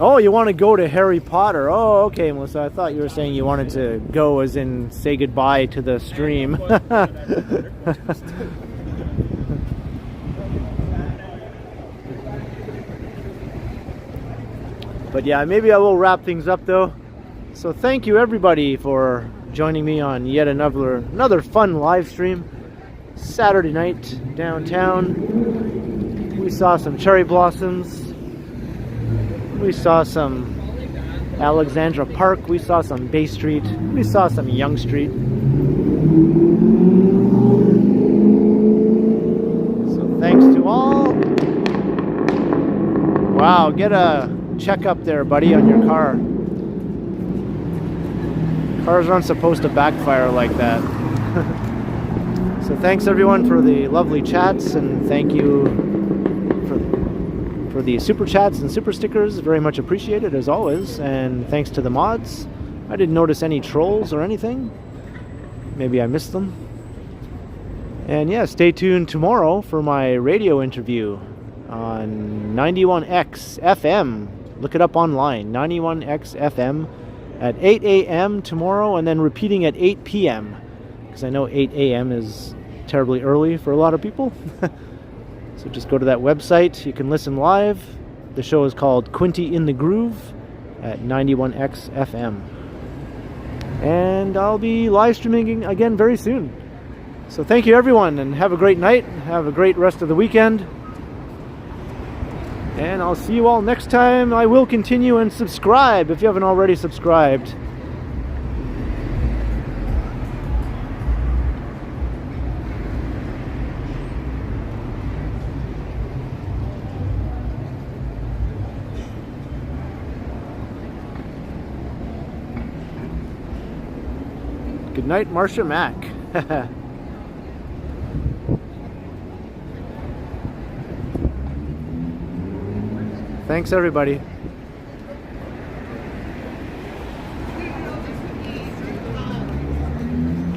Oh, you want to go to Harry Potter? Oh, okay, Melissa. I thought you were saying you wanted to go as in say goodbye to the stream. But yeah, maybe I will wrap things up though. So thank you everybody for joining me on yet another fun live stream. Saturday night downtown. We saw some cherry blossoms. We saw some Alexandra Park. We saw some Bay Street. We saw some Yonge Street. So thanks to all. Wow, get a checkup there, buddy, on your car. Cars aren't supposed to backfire like that. So thanks everyone for the lovely chats, and thank you for the super chats and super stickers. Very much appreciated as always, and thanks to the mods. I didn't notice any trolls or anything. Maybe I missed them. And yeah, stay tuned tomorrow for my radio interview on 91X FM. Look it up online, 91X FM at 8 a.m. tomorrow, and then repeating at 8 p.m. because I know 8 a.m. is terribly early for a lot of people. So just go to that website. You can listen live. The show is called Quinty in the Groove at 91X FM. And I'll be live streaming again very soon. So thank you everyone, and have a great night. Have a great rest of the weekend. And I'll see you all next time. I will continue, and subscribe if you haven't already subscribed. Good night, Marcia Mack. Thanks, everybody.